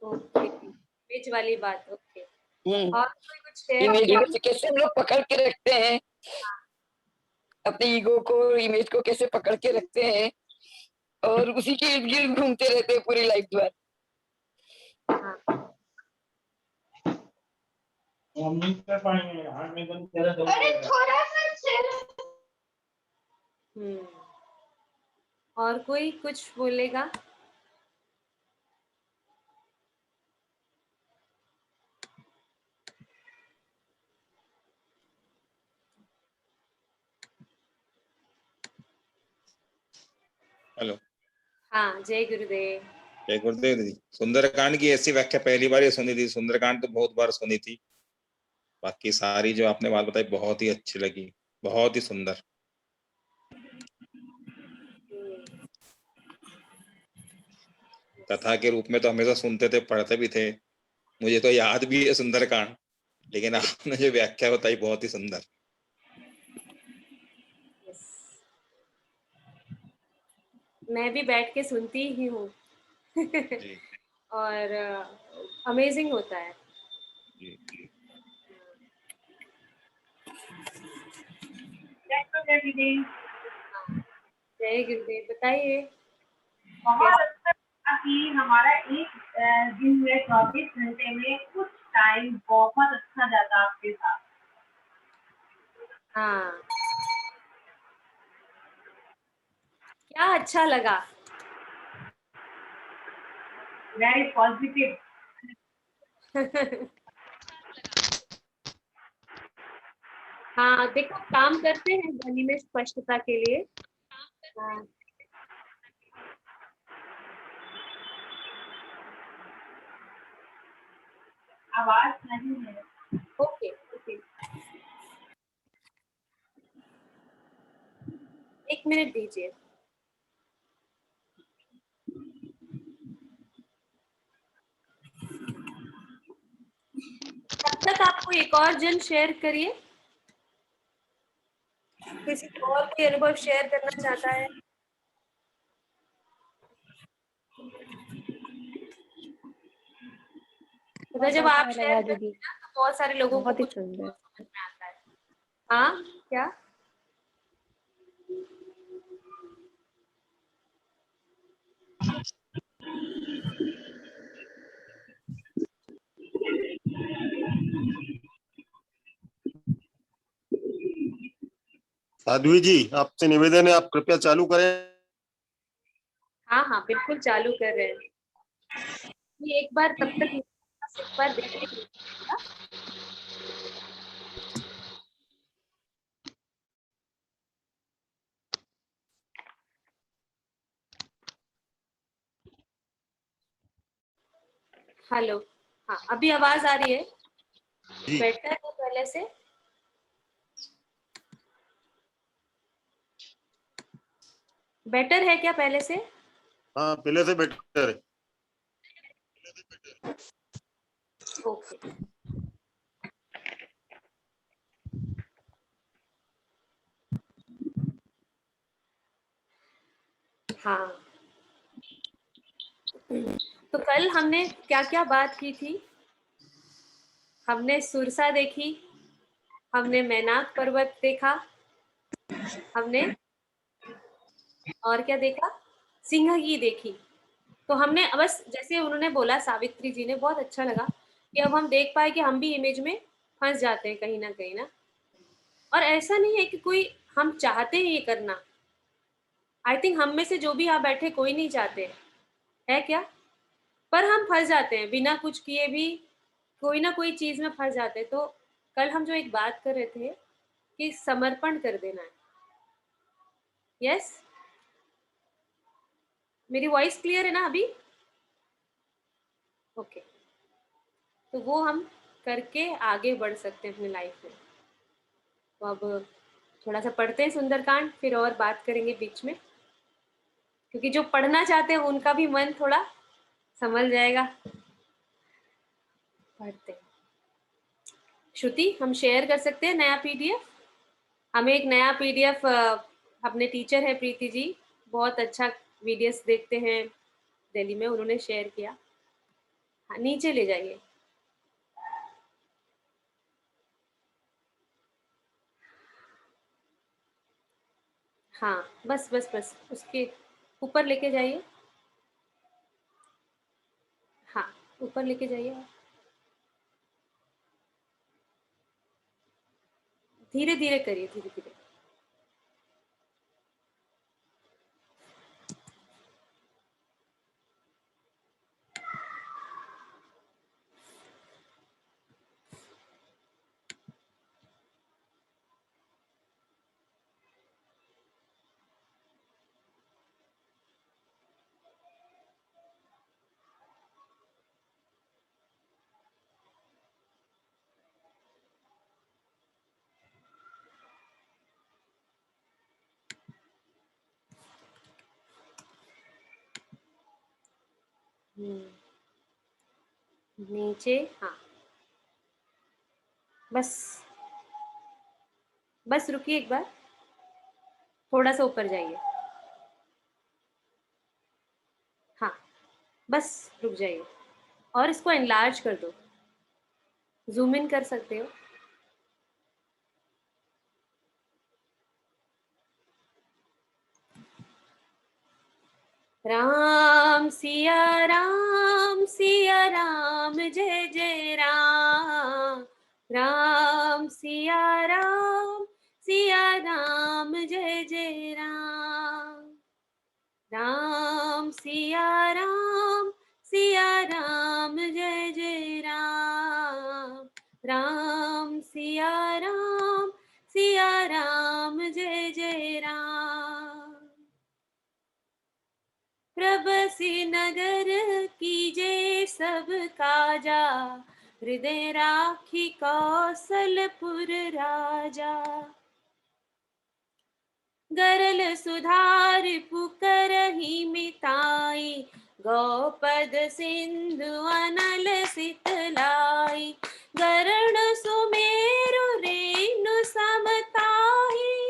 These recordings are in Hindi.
ओके, इमेज वाली बात। ओके, और कोई कुछ इमेज शेयर? कैसे हम लोग पकड़ के रखते हैं अपने ईगो को, इमेज को कैसे पकड़ के रखते हैं और उसी के इर्द गिर्द घूमते रहते हैं पूरी लाइफ भर। और कोई कुछ बोलेगा? हेलो। हाँ, जय गुरुदेव। जय गुरुदेव दीदी। सुंदरकांड की ऐसी व्याख्या पहली बार ही सुनी थी। सुंदरकांड तो बहुत बार सुनी थी, बाकी सारी जो आपने बात बताई बहुत ही अच्छी लगी, बहुत ही सुंदर। कथा के रूप में तो हमेशा सुनते थे, पढ़ते भी थे, मुझे तो याद भी है सुंदरकांड, लेकिन आपने जो व्याख्या बताई बहुत ही सुंदर। मैं भी बैठ के सुनती ही हूँ और अमेजिंग होता है। जी। जय गुरुदेव। बताइए। बहुत अच्छा कि हमारा एक दिन में 24 घंटे में कुछ टाइम बहुत अच्छा जाता आपके साथ। हाँ, क्या अच्छा लगा? Very positive. हाँ, देखो, काम करते हैं ध्वनि में स्पष्टता के लिए। हाँ। आवाज नहीं है। ओके ओके, 1 मिनट दीजिए। तब तक आपको एक और जन शेयर करिए, किसी और कोई अनुभव शेयर करना चाहता है? तो जब आप शेयर करते हैं ना तो बहुत सारे लोगों को कुछ समझ में आता है। हाँ, क्या? साध्वी जी, आपसे निवेदन है, आप कृपया चालू करें। हाँ हाँ, बिल्कुल चालू कर रहे हैं। ये एक बार तब तक एक बार देखिए। हेलो। हाँ, अभी आवाज आ रही है? बेटर है पहले से? बेटर है क्या पहले से? हाँ, पहले से बेटर है। ओके। हाँ, तो कल हमने क्या क्या बात की थी? हमने सुरसा देखी, हमने मैनाक पर्वत देखा, हमने और क्या देखा? सिंहगी देखी। तो हमने बस जैसे उन्होंने बोला, सावित्री जी ने, बहुत अच्छा लगा कि अब हम देख पाए कि हम भी इमेज में फंस जाते हैं कहीं ना। और ऐसा नहीं है कि कोई हम चाहते हैं ये करना। आई थिंक हम में से जो भी यहाँ बैठे कोई नहीं चाहते है क्या, पर हम फंस जाते हैं बिना कुछ किए भी, कोई ना कोई चीज में फंस जाते हैं। तो कल हम जो एक बात कर रहे थे कि समर्पण कर देना है। यस, मेरी वॉइस क्लियर है ना अभी? ओके, तो वो हम करके आगे बढ़ सकते हैं अपनी लाइफ में। तो अब थोड़ा सा पढ़ते हैं सुंदरकांड, फिर और बात करेंगे बीच में, क्योंकि जो पढ़ना चाहते हैं उनका भी मन थोड़ा संभल जाएगा। पढ़ते हैं। श्रुति, हम शेयर कर सकते हैं नया पीडीएफ? हमें एक नया पीडीएफ, अपने टीचर है प्रीति जी, बहुत अच्छा वीडियोस देखते हैं दिल्ली में, उन्होंने शेयर किया। हाँ, नीचे ले जाइए। हाँ, बस बस बस उसके ऊपर लेके जाइए। हाँ, ऊपर लेके जाइए। धीरे धीरे करिए, धीरे धीरे। नीचे। हाँ, बस बस रुकिए एक बार, थोड़ा सा ऊपर जाइए। हाँ, बस रुक जाइए और इसको एनलार्ज कर दो, जूम इन कर सकते हो। राम सिया राम जय जय राम। राम सिया राम जय जय राम। राम सिया राम जय जय राम। राम सिया राम जय जय राम। प्रबसी नगर कीजे सब काजा, हृदय राखी कौशलपुर राजा। गरल सुधार पुकरहि मिताई, गौपद सिंधु अनल सितलाई। गरण सुमेरु रेणु समताही,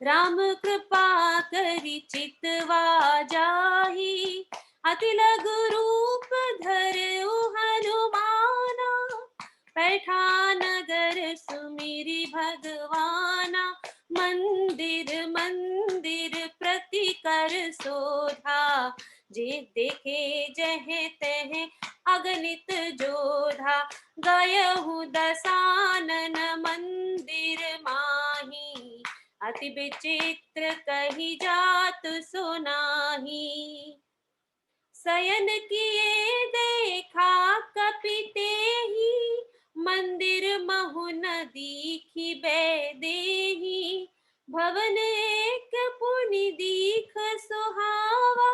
राम कृपा करि चितवा जाही। अति लघु रूप धरऊ हनुमाना, पैठा नगर सुमिरि भगवाना। मंदिर मंदिर प्रति कर शोधा, जे देखे जह तह अगणित जोधा। गयहु दसानन मंदिर माही, अति विचित्र कही जात सुनाही। शयन किए देखा कपितेहि, मंदिर महु न दीखी बैदेही। भवन एक पुनि दीख सुहावा,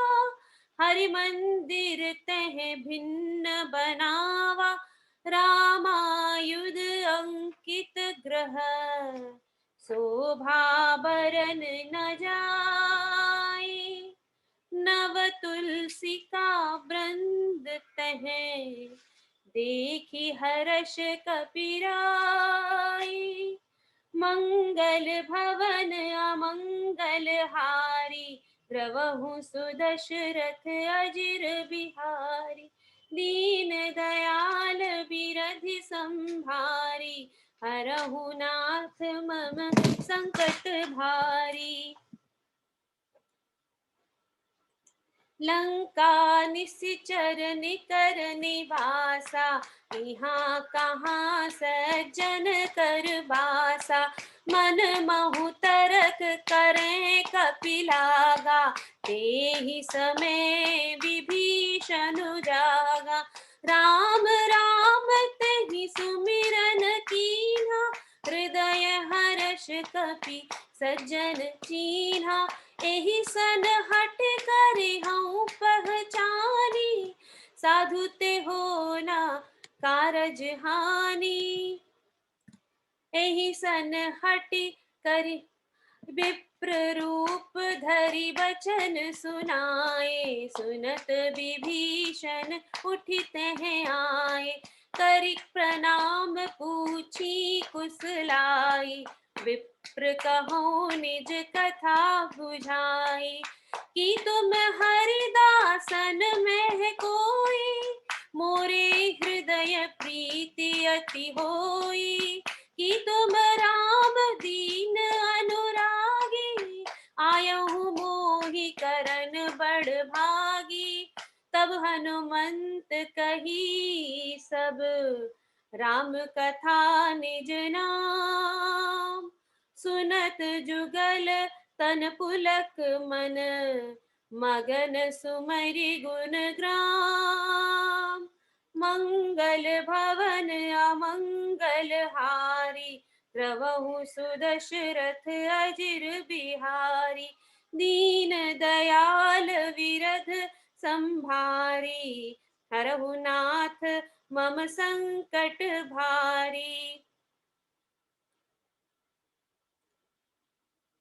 हरि मंदिर तह भिन्न बनावा। रामायुध अंकित ग्रह, शोभा बरन न जाए। नव तुलसी का वृंद तह, देखी हर्ष कपिराई। मंगल भवन अमंगल हारी, द्रवहु सुदशरथ अजिर बिहारी। दीन दयाल बिरधि संभारी, हरहु नाथ मम संकट भारी। लंका निश्चर निकर निवासा, यहाँ कहाँ सज्जन कर बासा। मन महु तरक करें कपिलागा, तेहि समय विभीषण जागा। राम राम तेहि सुमिरन कीन्हा, हृदय हर्ष कपि सज्जन चीन्हा। एहि सन हट करि हऊँ पहचानी, साधु ते हो ना कारज हानि। एहि सन हट करि विप्र रूप धरि बचन सुनाए। सुनत विभीषण उठि तह आए, करि प्रणाम पूछी कुशलाई। विप्र कहो निज कथा बुझाई, कि तुम हरिदासन में है कोई, मोरे हृदय प्रीति अति होई। कि तुम राम दीन अनुरागी, आयहु मोहि करन बड़ भागी। तब हनुमंत कही सब, राम कथा निज नाम। सुनत जुगल तन पुलक मन, मगन सुमरि गुण ग्राम। मंगल भवन अमंगल हारी, द्रवहु सुदशरथ अजिर बिहारी। दीन दयाल विरध संभारी, हरहु नाथ मम संकट भारी।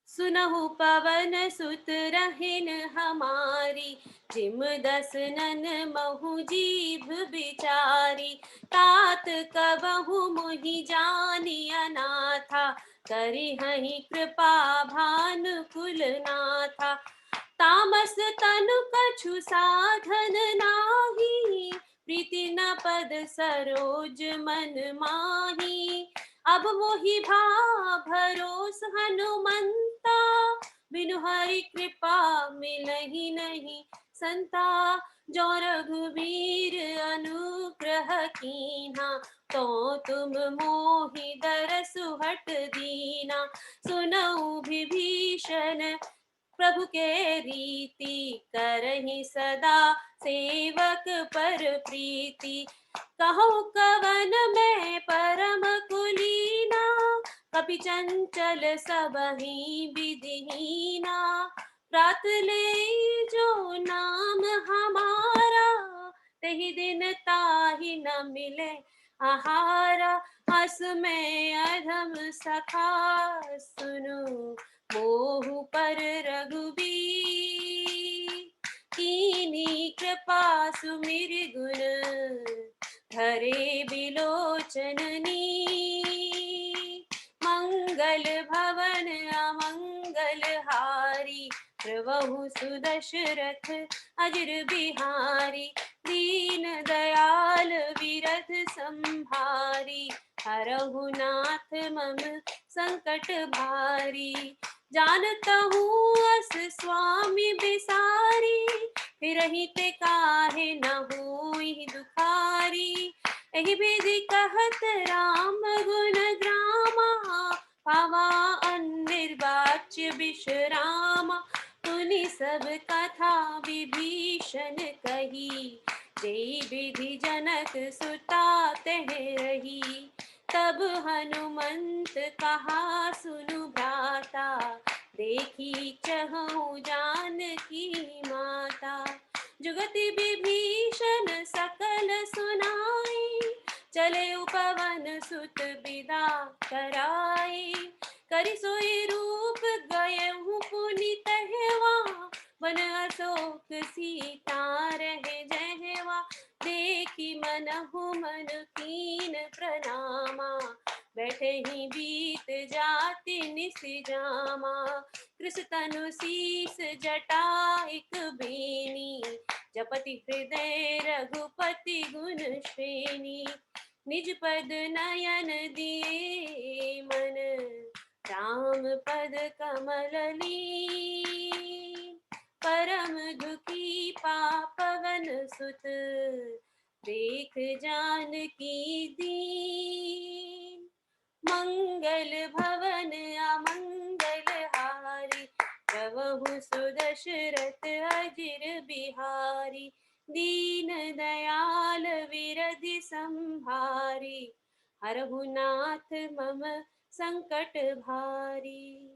सुनहु पवन सुत रहिन हमारी, जिम दसनन महु जीभ बिचारी। तात कबहु मुहि जानि अनाथा, करिहहि कृपा भानुकुल नाथा। तामस तनु कछु साधन नाही, प्रीति न पद सरोज मन माही। अब मोहि भा भरोस हनुमंता, बिनु हरि कृपा मिलहि नहीं संता। जो रघुवीर अनुग्रह कीन्हा, तो तुम मोहि दरसु हट दीना। सुनऊ विभीषण प्रभु के रीति, करहि सदा सेवक पर प्रीति। कहो कवन मैं परम कुलीना, कपि चंचल सबहि विधिहीना। प्रात ले जो नाम हमारा, तेहि दिन ताहि न मिले आहारा। हस में अधम सखा सुनु, मोहु पर रघुबीर। कीन्ही कृपा सुमिर गुण, धरे बिलोचननी। मंगल भवन अमंगल हारी, प्रभु सुदशरथ अजिर बिहारी। दीन दयाल विरध संभारी, हरहु नाथ मम संकट भारी। जानता हूँ अस स्वामी बिसारी, फिरहि ते काहे न होई दुखारी। एहि विधि कहत राम गुण ग्रामा, पावा अनिर्वाच्य विश्रामा। सुनि सब कथा विभीषण कही, जेहि विधि जनक सुता तेह रही। तब हनुमंत कहा सुनु भ्राता, देखी चहु जानकी माता। जुगति विभीषण सकल सुनाई, चले उपवन सुत बिदा कराई। करि सोई रूप गयहु पुनि तहवा, वन अशोक सीता रहे जहवा। देखी मनहु मन कीन प्रणामा, बैठे ही बीत जाति निस जामा। कृष तनु शीस जटाइक बेनी, जपति हृदय रघुपति गुण श्रेणी। निज पद नयन दिए मन, राम पद कमल लीन। परम दुखी पापवन सुत, देख जानकी दीन। मंगल भवन अमंगल हारी, प्रभु सुदशरथ अजिर बिहारी। दीन दयाल विरधि संभारी, हरहु नाथ मम संकट भारी।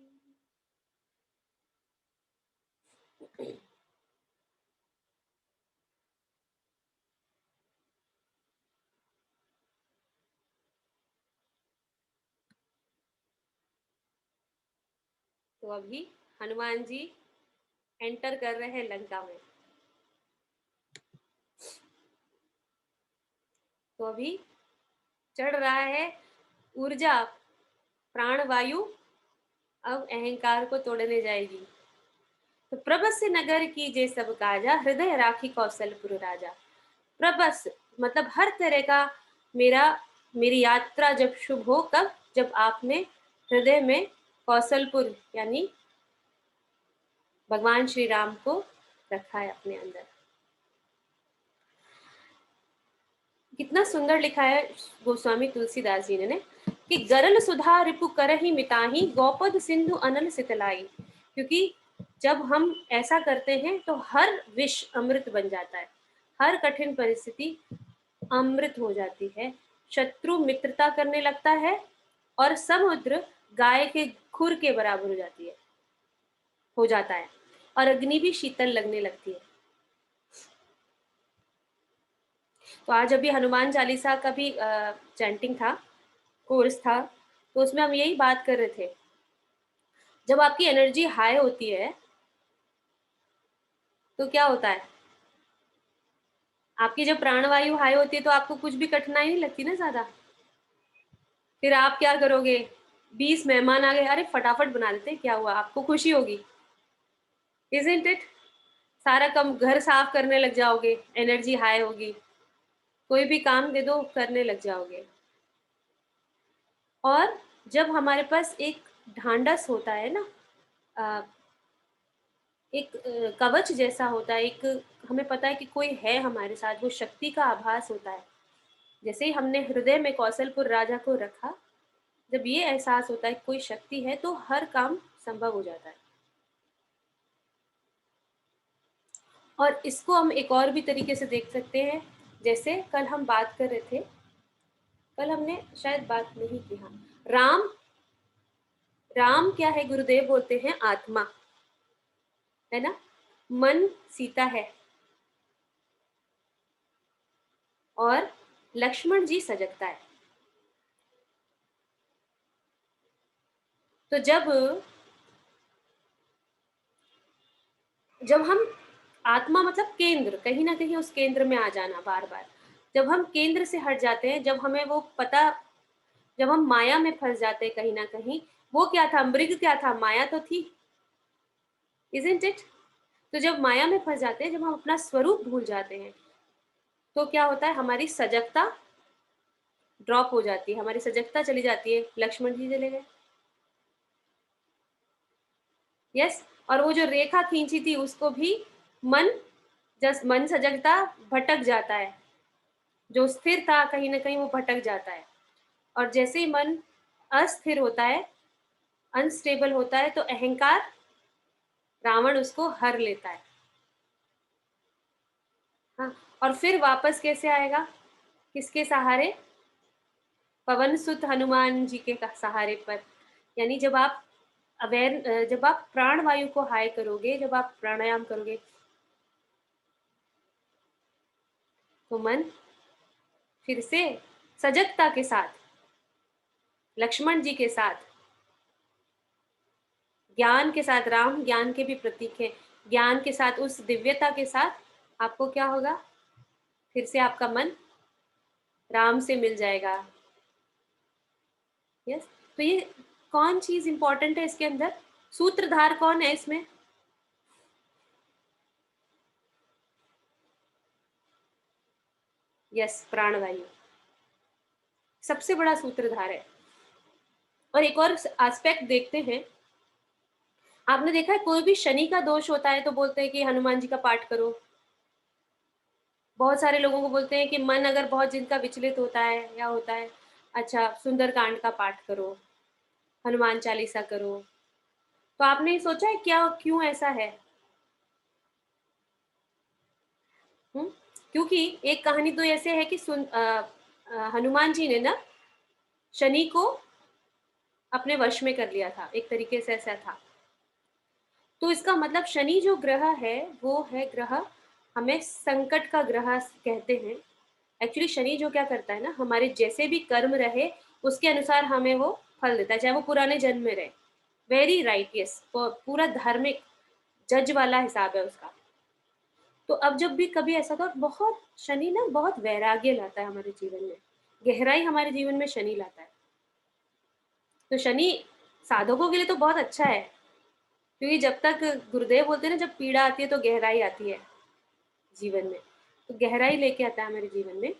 तो अभी हनुमान जी एंटर कर रहे हैं लंका में। तो अभी चढ़ रहा है ऊर्जा, प्राण वायु अब अहंकार को तोड़ने जाएगी। तो प्रबस नगर की जे सब काजा, हृदय राखी कौशलपुर राजा। प्रबस मतलब हर तरह का मेरी यात्रा जब शुभ हो, कब? जब आपने हृदय में कौशलपुर यानी भगवान श्री राम को रखा है अपने अंदर। कितना सुंदर लिखा है गोस्वामी तुलसीदास जी ने कि गरल सुधा रिपु करहि मिताहि, गौपद सिंधु अनल सितलाई। क्योंकि जब हम ऐसा करते हैं तो हर विष अमृत बन जाता है, हर कठिन परिस्थिति अमृत हो जाती है, शत्रु मित्रता करने लगता है और समुद्र गाय के खुर के बराबर हो जाता है और अग्नि भी शीतल लगने लगती है। तो आज अभी हनुमान चालीसा का भी चैंटिंग था, कोर्स था, तो उसमें हम यही बात कर रहे थे। जब आपकी एनर्जी हाई होती है तो क्या होता है, आपकी जब प्राणवायु हाई होती है तो आपको कुछ भी कठिनाई नहीं लगती ना ज्यादा। फिर आप क्या करोगे, 20 मेहमान आ गए, अरे फटाफट बना देते, क्या हुआ, आपको खुशी होगी, इजंट इट? सारा कम घर साफ करने लग जाओगे, एनर्जी हाई होगी, कोई भी काम दे दो करने लग जाओगे। और जब हमारे पास एक ढांढस होता है ना, एक कवच जैसा होता है, एक हमें पता है कि कोई है हमारे साथ, वो शक्ति का आभास होता है। जैसे ही हमने हृदय में कौशलपुर राजा को रखा, जब ये एहसास होता है कि कोई शक्ति है, तो हर काम संभव हो जाता है। और इसको हम एक और भी तरीके से देख सकते हैं, जैसे कल हम बात कर रहे थे, कल हमने शायद बात नहीं की, हाँ, राम क्या है, गुरुदेव बोलते हैं आत्मा है ना, मन सीता है और लक्ष्मण जी सजगता है। तो जब हम आत्मा मतलब केंद्र, कहीं ना कहीं उस केंद्र में आ जाना बार बार, जब हम केंद्र से हट जाते हैं, जब हमें वो पता, जब हम माया में फंस जाते हैं कहीं ना कहीं, वो क्या था, मृग क्या था, माया तो थी, इजंट इट? तो जब माया में फंस जाते हैं, जब हम अपना स्वरूप भूल जाते हैं, तो क्या होता है, हमारी सजगता ड्रॉप हो जाती है, हमारी सजगता चली जाती है, लक्ष्मण जी चले गए। यस, और वो जो रेखा खींची थी उसको भी मन सजगता भटक जाता है, जो स्थिर था कहीं ना कहीं वो भटक जाता है। और जैसे ही मन अस्थिर होता है, अनस्टेबल होता है, तो अहंकार, रावण उसको हर लेता है। हाँ, और फिर वापस कैसे आएगा, किसके सहारे, पवन सुत हनुमान जी के सहारे पर। यानी जब आप जब आप प्राण वायु को हाई करोगे, जब आप प्राणायाम करोगे, तो मन फिर से सजगता के साथ, लक्ष्मण जी के साथ, ज्ञान के साथ, राम ज्ञान के भी प्रतीक है, ज्ञान के साथ, उस दिव्यता के साथ आपको क्या होगा, फिर से आपका मन राम से मिल जाएगा। यस, तो ये कौन चीज इंपॉर्टेंट है इसके अंदर, सूत्रधार कौन है इसमें, यस, प्राणवायु सबसे बड़ा सूत्रधार है। और एक और एस्पेक्ट देखते हैं, आपने देखा है कोई भी शनि का दोष होता है तो बोलते हैं कि हनुमान जी का पाठ करो। बहुत सारे लोगों को बोलते हैं कि मन अगर बहुत जिनका विचलित होता है या होता है, अच्छा सुंदरकांड का पाठ करो, हनुमान चालीसा करो। तो आपने सोचा है क्या, क्यों ऐसा है? क्योंकि एक कहानी तो ऐसे है कि हनुमान जी ने ना शनि को अपने वश में कर लिया था, एक तरीके से ऐसा था। तो इसका मतलब शनि जो ग्रह है वो है ग्रह, हमें संकट का ग्रह कहते हैं। एक्चुअली शनि जो क्या करता है ना, हमारे जैसे भी कर्म रहे उसके अनुसार हमें वो फल देता है, चाहे वो पुराने जन्म में रहे। वेरी राइट, यस, पूरा धार्मिक जज वाला हिसाब है उसका। तो अब जब भी कभी ऐसा था, बहुत शनि ना बहुत वैराग्य लाता है हमारे जीवन में, गहराई हमारे जीवन में शनि लाता है। तो शनि साधकों के लिए तो बहुत अच्छा है, क्योंकि जब तक गुरुदेव बोलते हैं ना, जब पीड़ा आती है तो गहराई आती है जीवन में, तो गहराई लेके आता है मेरे जीवन में।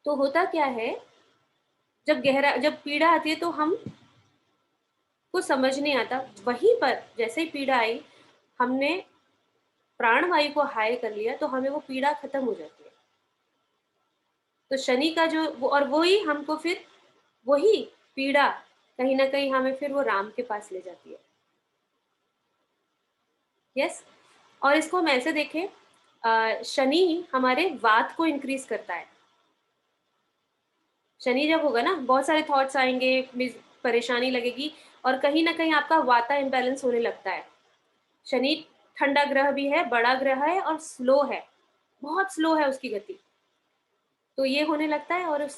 तो होता क्या है, जब पीड़ा आती है तो हम को समझ नहीं आता। वहीं पर जैसे ही पीड़ा आई, हमने प्राणवायु को हाई कर लिया तो हमें वो पीड़ा खत्म हो जाती है। तो शनि का जो और वही हमको फिर वही पीड़ा कहीं ना कहीं हमें फिर वो राम के पास ले जाती है। यस। और इसको हम ऐसे देखें, शनि हमारे वात को इंक्रीज करता है। शनि जब होगा ना, बहुत सारे थॉट्स आएंगे, परेशानी लगेगी, और कहीं ना कहीं आपका वाता इम्बैलेंस होने लगता है। शनि ठंडा ग्रह भी है, बड़ा ग्रह है, और स्लो है, बहुत स्लो है उसकी गति। तो ये होने लगता है।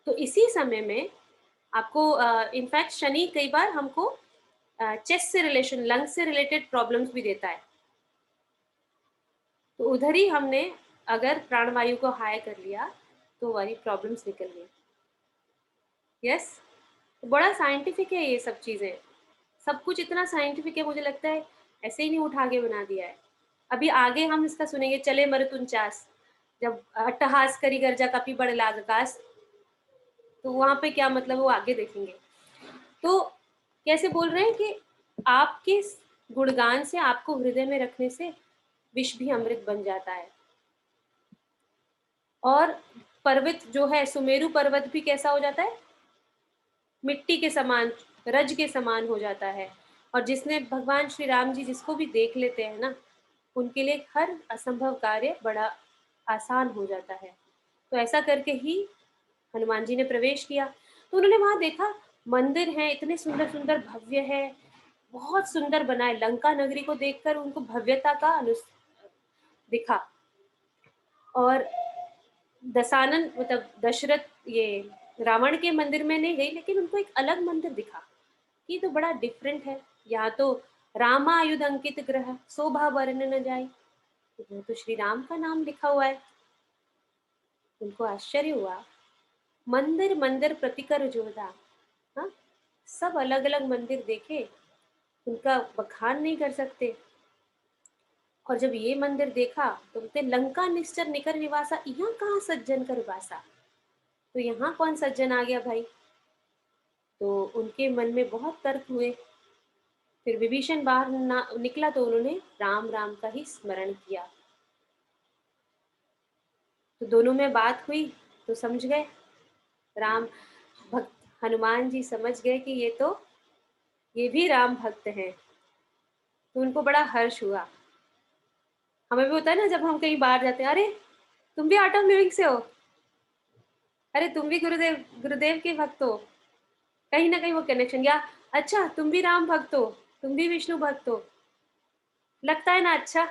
तो इसी समय में आपको इनफैक्ट शनि कई बार हमको चेस्ट से रिलेशन, लंग से रिलेटेड प्रॉब्लम्स भी देता है। तो उधर ही हमने अगर प्राणवायु को हाई कर लिया तो हमारी प्रॉब्लम्स निकल गई। यस। तो बड़ा साइंटिफिक है ये सब चीज़ें, सब कुछ इतना साइंटिफिक है, मुझे लगता है ऐसे ही नहीं उठा के बना दिया है। अभी आगे हम इसका सुनेंगे, चले मरुतुंचास, जब अट्टहास करी गर्जा कपि बड़ लाग आकाश, तो वहां पे क्या मतलब वो आगे देखेंगे। तो कैसे बोल रहे हैं कि आपके गुणगान से, आपको हृदय में रखने से विष भी अमृत बन जाता है। और पर्वत जो है, सुमेरु पर्वत भी कैसा हो जाता है, मिट्टी के समान, रज के समान हो जाता है। और जिसने भगवान श्री राम जी जिसको भी देख लेते हैं ना, उनके लिए हर असंभव कार्य बड़ा आसान हो जाता है। तो ऐसा करके ही हनुमान जी ने प्रवेश किया। तो उन्होंने वहां देखा मंदिर है, इतने सुंदर सुंदर, भव्य है, बहुत सुंदर बना है। लंका नगरी को देखकर उनको भव्यता का दिखा। और दशानन मतलब दशरथ, ये रावण के मंदिर में नहीं गई, लेकिन उनको एक अलग मंदिर दिखा कि तो बड़ा डिफरेंट है। यहाँ तो रामायुध अंकित ग्रह, शोभा वर्ण न जाए, तो श्री राम का नाम लिखा हुआ है। उनको आश्चर्य हुआ। मंदिर मंदिर प्रतिकर जोधा, हाँ, सब अलग अलग मंदिर देखे, उनका बखान नहीं कर सकते। और जब ये मंदिर देखा तो बोलते, लंका निश्चर निकर निवासा, यहाँ कहाँ सज्जन कर वासा। तो यहाँ कौन सज्जन आ गया भाई। तो उनके मन में बहुत तर्क हुए। फिर विभीषण बाहर निकला तो उन्होंने राम राम का ही स्मरण किया। तो दोनों में बात हुई तो समझ गए, राम भक्त हनुमान जी समझ गए कि ये भी राम भक्त हैं। तो उनको बड़ा हर्ष हुआ। हमें भी होता है ना, जब हम कहीं बाहर जाते हैं, अरे तुम भी आर्ट ऑफ लिविंग से हो, अरे तुम भी गुरुदेव के भक्त हो, कहीं ना कहीं वो कनेक्शन। या अच्छा तुम भी राम भक्त हो, तुम भी विष्णु भक्त हो, लगता है ना अच्छा।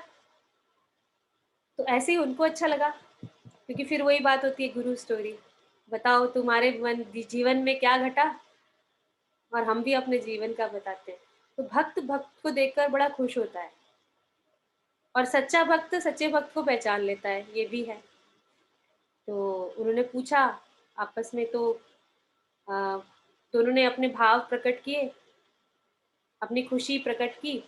तो ऐसे ही उनको अच्छा लगा, क्योंकि फिर वही बात होती है गुरु स्टोरी, बताओ तुम्हारे जीवन में क्या घटा, और हम भी अपने जीवन का बताते हैं। तो भक्त भक्त को देखकर बड़ा खुश होता है, और सच्चा भक्त सच्चे भक्त को पहचान लेता है, ये भी है। तो उन्होंने पूछा आपस में, तो दोनों ने अपने भाव प्रकट किए, अपनी खुशी प्रकट की।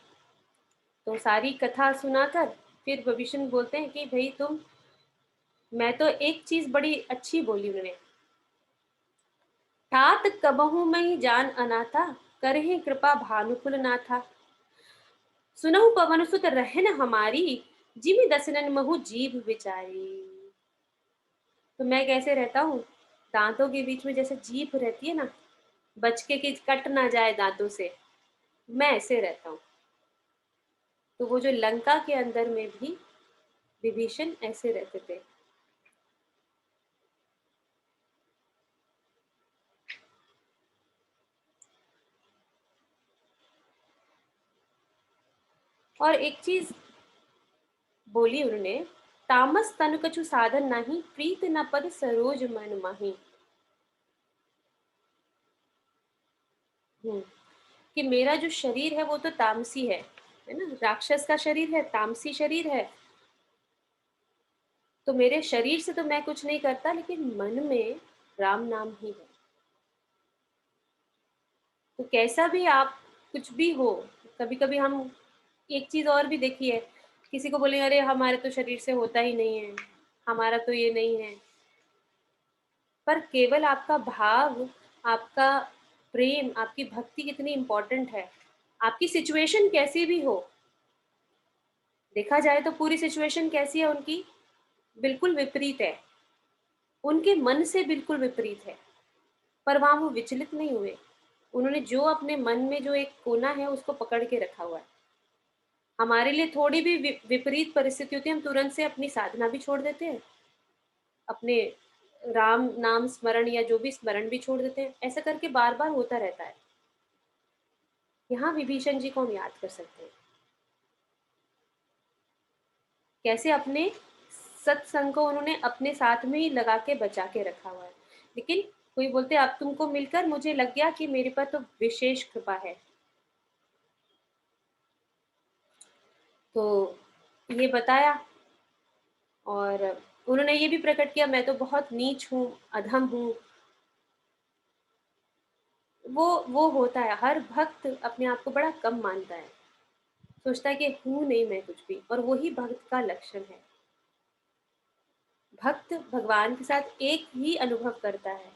तो सारी कथा सुनाकर फिर विभीषण बोलते हैं कि भाई मैं तो एक चीज बड़ी अच्छी बोली उन्होंने, तात कबहू मैं जान अनाथा, करहे कृपा भानुकुल नाथा, सुनहु पवन सुत रहन हमारी, जिमि दसनन महु जीभ विचारी। तो मैं कैसे रहता हूँ, दांतों के बीच में जैसे जीभ रहती है ना, बच के कि कट ना जाए दांतों से, मैं ऐसे रहता हूँ। तो वो जो लंका के अंदर में भी विभीषण ऐसे रहते थे। और एक चीज बोली उन्होंने, तामस तन कछु साधन नहीं, प्रीत न पद सरोज मन माही। कि मेरा जो शरीर है वो तो तामसी है ना, राक्षस का शरीर है, तामसी शरीर है। तो मेरे शरीर से तो मैं कुछ नहीं करता, लेकिन मन में राम नाम ही है। तो कैसा भी आप कुछ भी हो, कभी कभी हम एक चीज और भी देखी है, किसी को बोले अरे हमारे तो शरीर से होता ही नहीं है, हमारा तो ये नहीं है, पर केवल आपका भाव, आपका प्रेम, आपकी भक्ति कितनी इंपॉर्टेंट है। आपकी सिचुएशन कैसी भी हो, देखा जाए तो पूरी सिचुएशन कैसी है उनकी, बिल्कुल विपरीत है, उनके मन से बिल्कुल विपरीत है, पर वहां वो विचलित नहीं हुए। उन्होंने जो अपने मन में जो एक कोना है उसको पकड़ के रखा हुआ है। हमारे लिए थोड़ी भी विपरीत परिस्थिति होती है, हम तुरंत से अपनी साधना भी छोड़ देते हैं, अपने राम नाम स्मरण या जो भी स्मरण भी छोड़ देते हैं। ऐसा करके बार बार होता रहता है। यहाँ विभीषण जी को हम याद कर सकते हैं, कैसे अपने सत्संग को उन्होंने अपने साथ में ही लगा के बचा के रखा हुआ है। लेकिन कोई बोलते अब तुमको मिलकर मुझे लग गया कि मेरे पर तो विशेष कृपा है। तो ये बताया, और उन्होंने ये भी प्रकट किया मैं तो बहुत नीच हूँ, अधम हूँ। वो होता है, हर भक्त अपने आप को बड़ा कम मानता है, सोचता है कि हूँ नहीं मैं कुछ भी, और वही भक्त का लक्षण है। भक्त भगवान के साथ एक ही अनुभव करता है।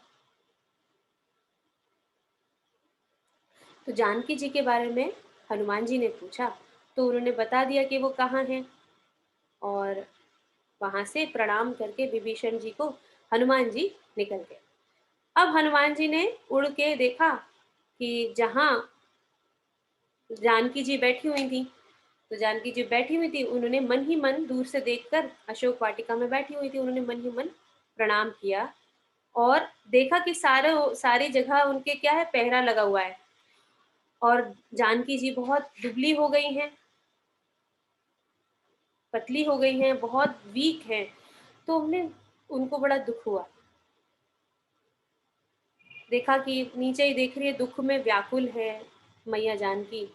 तो जानकी जी के बारे में हनुमान जी ने पूछा, तो उन्होंने बता दिया कि वो कहाँ हैं, और वहां से प्रणाम करके विभीषण जी को हनुमान जी निकल गए। अब हनुमान जी ने उड़ के देखा कि जहां जानकी जी बैठी हुई थी, तो जानकी जी बैठी हुई थी, उन्होंने मन ही मन दूर से देखकर, अशोक वाटिका में बैठी हुई थी, उन्होंने मन ही मन प्रणाम किया और देखा कि सारी जगह उनके क्या है, पहरा लगा हुआ है, और जानकी जी बहुत दुबली हो गई हैं, पतली हो गई हैं, बहुत वीक हैं। तो हमने उनको बड़ा दुख हुआ, देखा कि नीचे ही देख रही है, दुख में व्याकुल है मैया जानकी।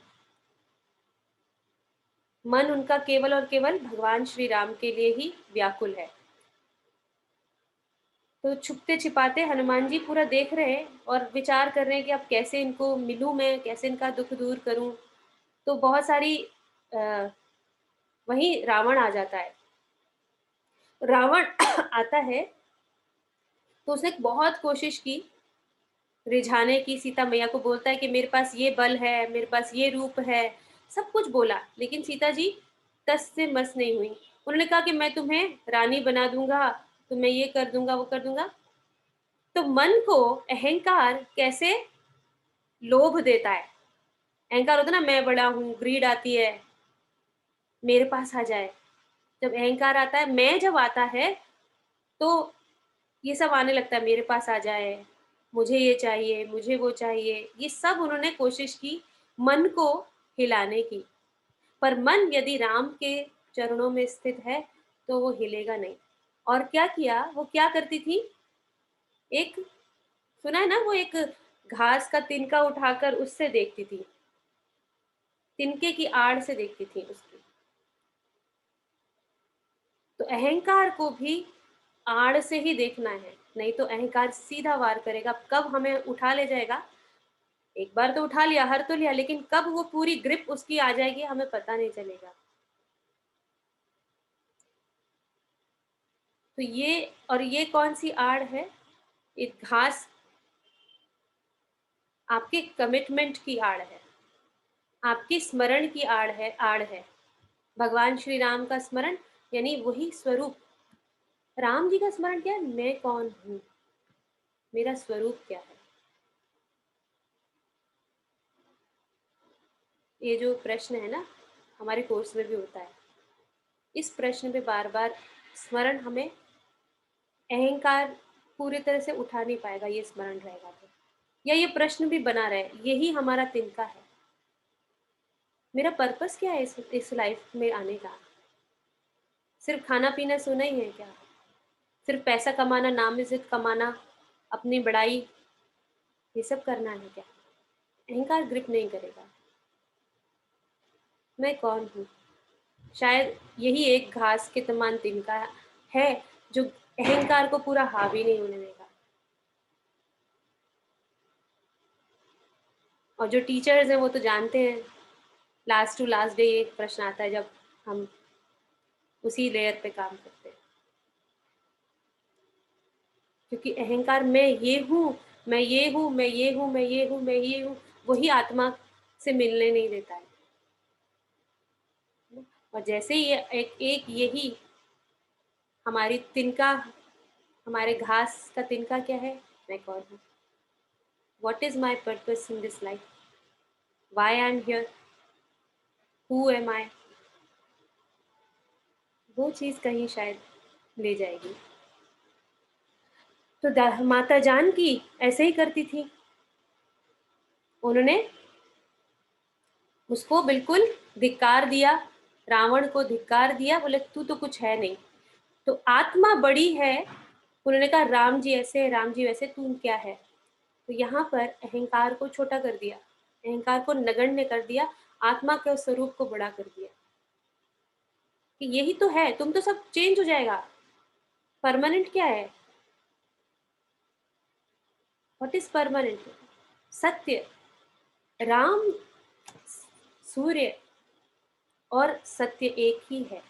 मन उनका केवल और केवल भगवान श्री राम के लिए ही व्याकुल है। तो छुपते छिपाते हनुमान जी पूरा देख रहे हैं और विचार कर रहे हैं कि अब कैसे इनको मिलूं, मैं कैसे इनका दुख दूर करूं। तो बहुत सारी वहीं रावण आ जाता है। रावण आता है तो उसने बहुत कोशिश की रिझाने की, सीता मैया को बोलता है कि मेरे पास ये बल है, मेरे पास ये रूप है, सब कुछ बोला, लेकिन सीता जी तस से मस नहीं हुई। उन्होंने कहा कि मैं तुम्हें रानी बना दूंगा, तो मैं ये कर दूंगा, वो कर दूंगा। तो मन को अहंकार कैसे लोभ देता है, अहंकार होता है ना, मैं बड़ा हूं, ग्रीड आती है, मेरे पास आ जाए। जब अहंकार आता है, मैं जब आता है, तो ये सब आने लगता है, मेरे पास आ जाए, मुझे ये चाहिए, मुझे वो चाहिए। ये सब उन्होंने कोशिश की मन को हिलाने की, पर मन यदि राम के चरणों में स्थित है तो वो हिलेगा नहीं। और क्या किया, वो क्या करती थी, एक सुना है ना, वो एक घास का तिनका उठाकर उससे देखती थी, तिनके की आड़ से देखती थी उसकी। तो अहंकार को भी आड़ से ही देखना है, नहीं तो अहंकार सीधा वार करेगा, कब हमें उठा ले जाएगा। एक बार तो उठा लिया, हर तो लिया, लेकिन कब वो पूरी ग्रिप उसकी आ जाएगी हमें पता नहीं चलेगा। तो ये कौन सी आड़ है, एक घास आपके कमिटमेंट की आड़ है, आपकी स्मरण की आड़ है। भगवान श्री राम का स्मरण यानी वही स्वरूप। राम जी का स्मरण क्या है, मैं कौन हूं, मेरा स्वरूप क्या है। ये जो प्रश्न है ना, हमारे कोर्स में भी होता है, इस प्रश्न पे बार बार स्मरण, हमें अहंकार पूरी तरह से उठा नहीं पाएगा ये स्मरण रहेगा तो, या ये प्रश्न भी बना रहे, यही हमारा तिनका है। मेरा पर्पस क्या है इस लाइफ में आने का, सिर्फ खाना पीना सोना ही है क्या, सिर्फ पैसा कमाना, नाम इज्जत कमाना, अपनी बड़ाई, ये सब करना है क्या। अहंकार ग्रिप नहीं करेगा। मैं कौन हूँ, शायद यही एक घास के समान तिनका है जो अहंकार को पूरा हावी नहीं होने देगा। और जो टीचर्स हैं वो तो जानते हैं लास्ट टू लास्ट डे एक प्रश्न आता है जब हम उसी लेयर पे काम करते हैं, क्योंकि अहंकार मैं ये हूँ, मैं ये हूँ, मैं ये हूँ, मैं ये हूँ, मैं ये हूँ, वही आत्मा से मिलने नहीं देता है। और जैसे ही एक यही हमारी तिनका, हमारे घास का तिनका क्या है, मैं कौन हूँ, what is my purpose in this life, why I am here, who am I, वो चीज कहीं शायद ले जाएगी। तो माता जानकी ऐसे ही करती थी, उन्होंने उसको बिल्कुल धिक्कार दिया, रावण को धिक्कार दिया, बोले तू तो कुछ है नहीं, तो आत्मा बड़ी है, उन्होंने कहा राम जी ऐसे है, राम जी वैसे, तू क्या है। तो यहाँ पर अहंकार को छोटा कर दिया, अहंकार को नगण्य कर दिया, आत्मा के स्वरूप को बड़ा कर दिया कि यही तो है, तुम तो सब चेंज हो जाएगा, परमानेंट क्या है, व्हाट इज परमानेंट, सत्य, राम, सूर्य और सत्य एक ही है।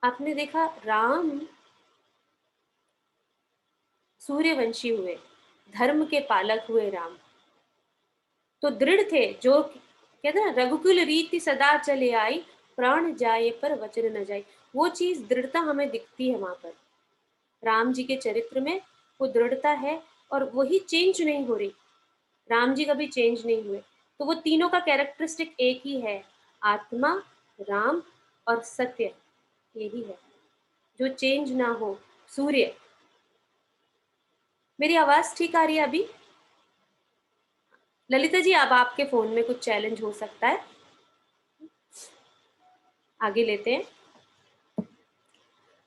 आपने देखा राम सूर्यवंशी हुए, धर्म के पालक हुए राम, तो दृढ़ थे, जो कहते ना रघुकुल रीति सदा चले आई, प्राण जाए पर वचन न जाए, वो चीज दृढ़ता हमें दिखती है वहां पर राम जी के चरित्र में, वो दृढ़ता है और वही चेंज नहीं हो रही, राम जी कभी चेंज नहीं हुए। तो वो तीनों का कैरेक्टरिस्टिक एक ही है, आत्मा, राम और सत्य, यही है जो चेंज ना हो, सूर्य। मेरी आवाज ठीक आ रही है अभी? ललिता जी, अब आपके फोन में कुछ चैलेंज हो सकता है, आगे लेते हैं।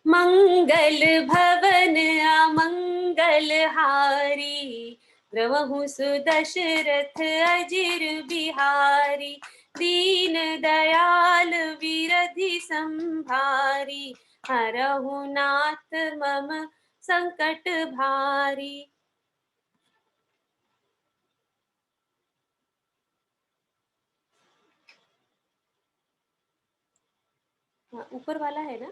मंगल भवन अमंगल हारी, द्रवहु सुदशरथ अजिर बिहारी, दीन दयाल विरधि संभारी, हरहु नाथ मम संकट भारी। ऊपर वाला है ना?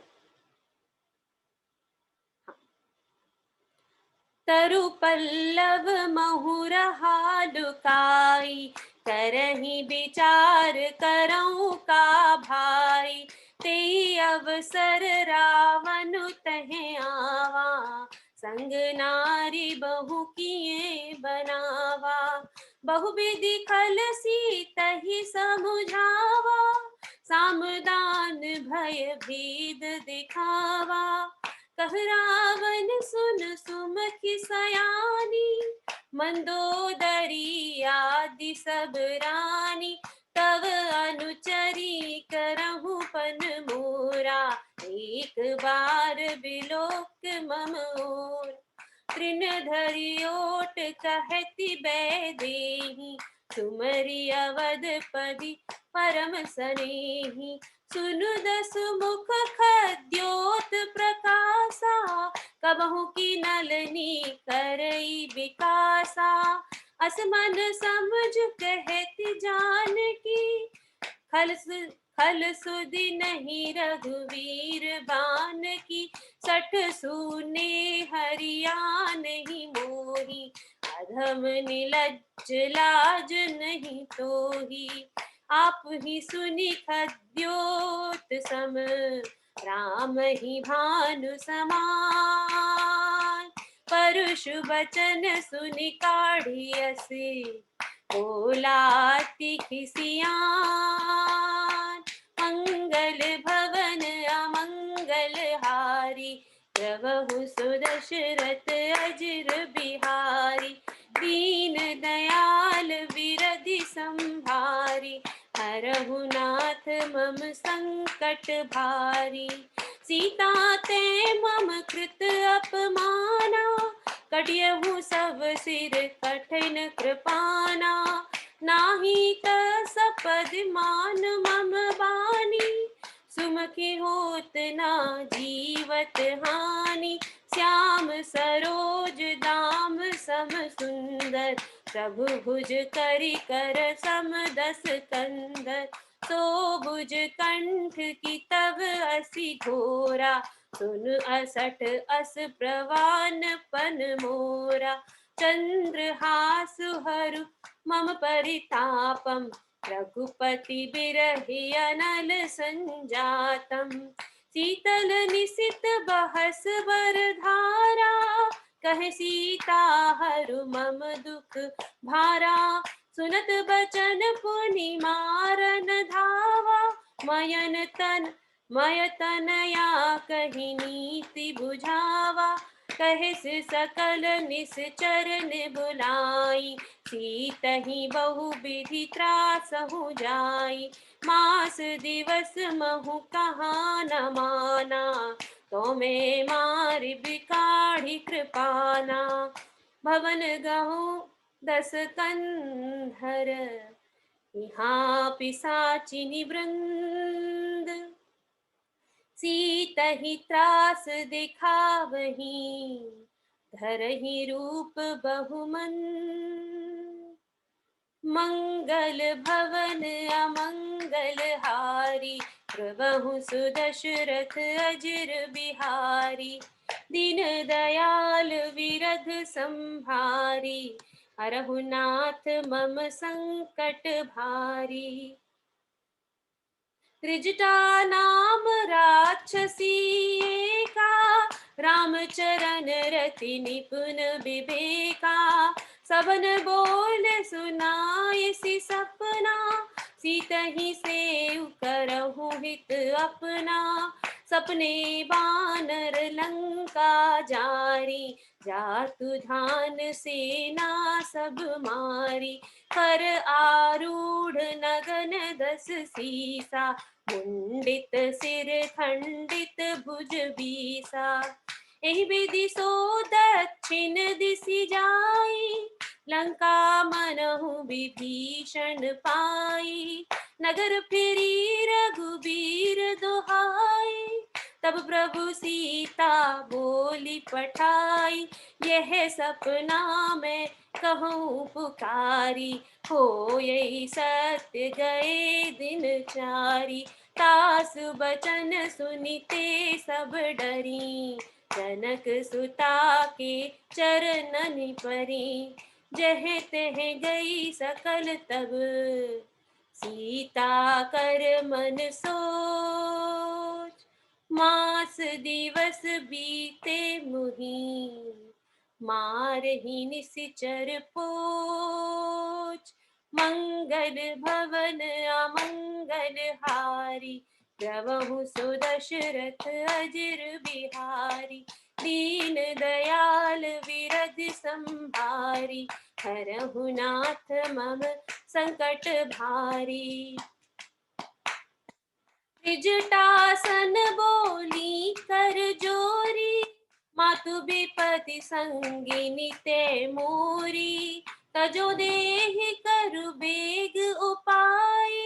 तरु पल्लव महुरहा लुकाई, करही विचार करऊं का भाई, ते अवसर रावण तहे आवा, संग नारी बहु किए बनावा, बहुविधि खल सीतहि समुझावा, सामदान भय भीद दिखावा, कह रावण सुन सुमखि सयानी, मंदोदरी आदि सब रानी, तव अनुचरी करहु पन मोरा, एक बार बिलोक मम ओर, तृण धरि ओट कहति बैदेही, तुमरी अवधपति परम सनेही, सुनु दसु मुख खद्योत प्रकाशा, कबहु की नलनी करई विकासा, असमन समझ कहति जानकी, खल सुधि नहीं रघुवीर बान की, सठ सूने हरिया नहीं मोही, अधम निलज्ज लाज नहीं तोही, आप ही सुनि खद्योत सम, राम ही भानु समान, परुष बचन सुनि काढ़ियसि, बोलाति खिसियान, मंगल भवन अमंगल हारी, द्रवहु सुदशरथ अजिर बिहारी, दीन दयाल विरधि संभारी, हरहु नाथ मम संकट भारी, सीता ते मम कृत अपमाना, कटियहु सब सिर कठिन कृपाना, नाही त सपद मान मम बानी, सुमखि होत ना जीवत हानि, श्याम सरोज दाम सम सुंदर, प्रभु भुज करि कर सम 10 कंदर, तो भुज कंठ की तब असी घोरा, सुन 68 अस प्रवान पन मोरा, चंद्रहासु हरु मम परितापम, रघुपति बिरहि अनल संजातम, शीतल निसित बहस बरधारा, कहे सीता हरु मम दुख भारा, सुनत बचन पुनि मारन धावा, मय तनया कहि नीति बुझावा, कहे से सकल निश्चर बुलाई, सीतहि बहु विधि त्रासहु जाई, मास दिवस महु कहा न माना, तो मैं मारि बिकाढ़ी कृपाना, भवन गहु 10 कंधर, यहाँ पिशाचिनी वृंद, सीतहि त्रास दिखावही, धरहि रूप बहुमंद, मंगल भवन अमंगल हारी, प्रभु सुदशरथ अजिर बिहारी, दीन दयाल विरध संभारी, हरहु नाथ मम संकट भारी, त्रिजटा नाम राक्षसी एका, रामचरण रति निपुण विवेका, सबन बोल सुनाय सि सपना, सीतहि सेव करहु हित अपना, सपने बानर लंका जारी, जातु धान सेना सब मारी, पर आरूढ़ नगन 10 सीसा, मुंडित सिर खंडित भुज बीसा, एहि विधि सो दक्षिण दिशि जाई, लंका मनहु विभीषण पाई, नगर फिरी रघुबीर दुहाई, तब प्रभु सीता बोली पठाई, यह सपना मैं कहूँ पुकारी, हो यही सत्य गए दिन चारी, तासु बचन सुनिते सब डरी, जनक सुता के चरणन परी, जह तह गई सकल तब, सीता कर मन सोच, मास दिवस बीते मुहि, मारहि निशिचर पोच, मंगल भवन अमंगल हारी, प्रभु सुदशरथ अजिर बिहारी, दीन दयाल विरध संभारी, हरहु नाथ मम संकट भारी, त्रिजटासन बोली कर जोरी, मातु विपति संगिनी ते मोरी, तजो देहि करु बेग उपाय,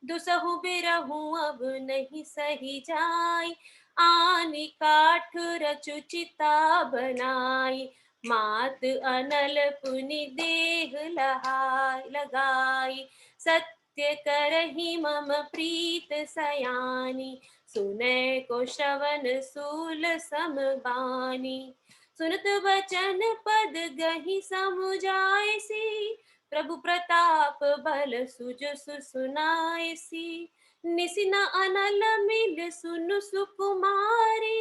दुसहु बिरहु अब नहीं सही जाय, आनि काठ रचु चिता बनाई, मात अनल पुनि देह लगाई, सत्य करहि मम प्रीत सयानी, सुनै को श्रवण सूल समबानी, सुनत बचन पद गहि समुझायसी, प्रभु प्रताप बल सुजसु सुनायसी, निसिन अनल मिल सुनु सुकुमारी,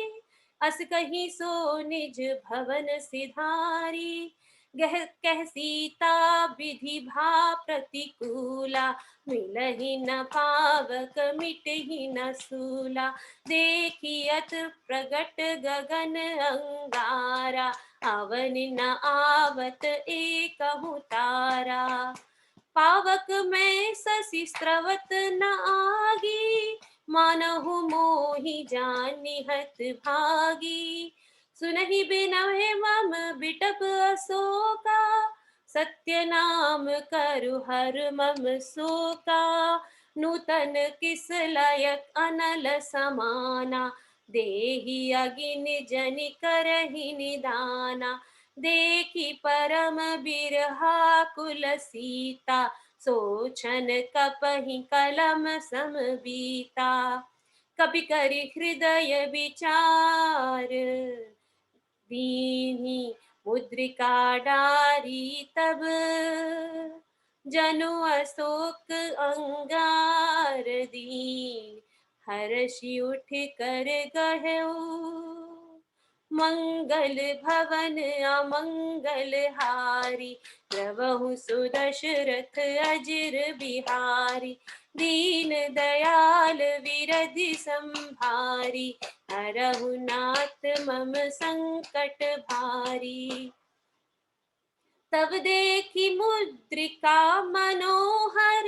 अस कहि सो निज भवन सिधारी, कह सीता विधि भा प्रतिकूला, मिलहि न पावक मिटहि न सूला, देखियत प्रगट गगन अंगारा, अवन न आवत एकहु तारा, पावक में शशि स्रवत न आगी, मानहु मोहि जानिहत भागी, सुनहि बिनहि मम बिटप अशोका, सत्य नाम करु हर मम शोका, नूतन किस लयक अनल समाना, देहि अगिन जनि करहि निदाना, देखी परम बिरहा कुल सीता, सोचन कपहि कलम सम बीता। कपि करि हृदय विचार, दीन्ही मुद्रिका डारी तब। जनु अशोक अंगार दीन, हर्षि उठ कर गह्यो। मंगल भवन अमंगल हारी, प्रभु सुदशरथ अजिर बिहारी। दीन दयाल विरधि संभारी, हरहु नाथ मम संकट भारी। तब देखी मुद्रिका मनोहर,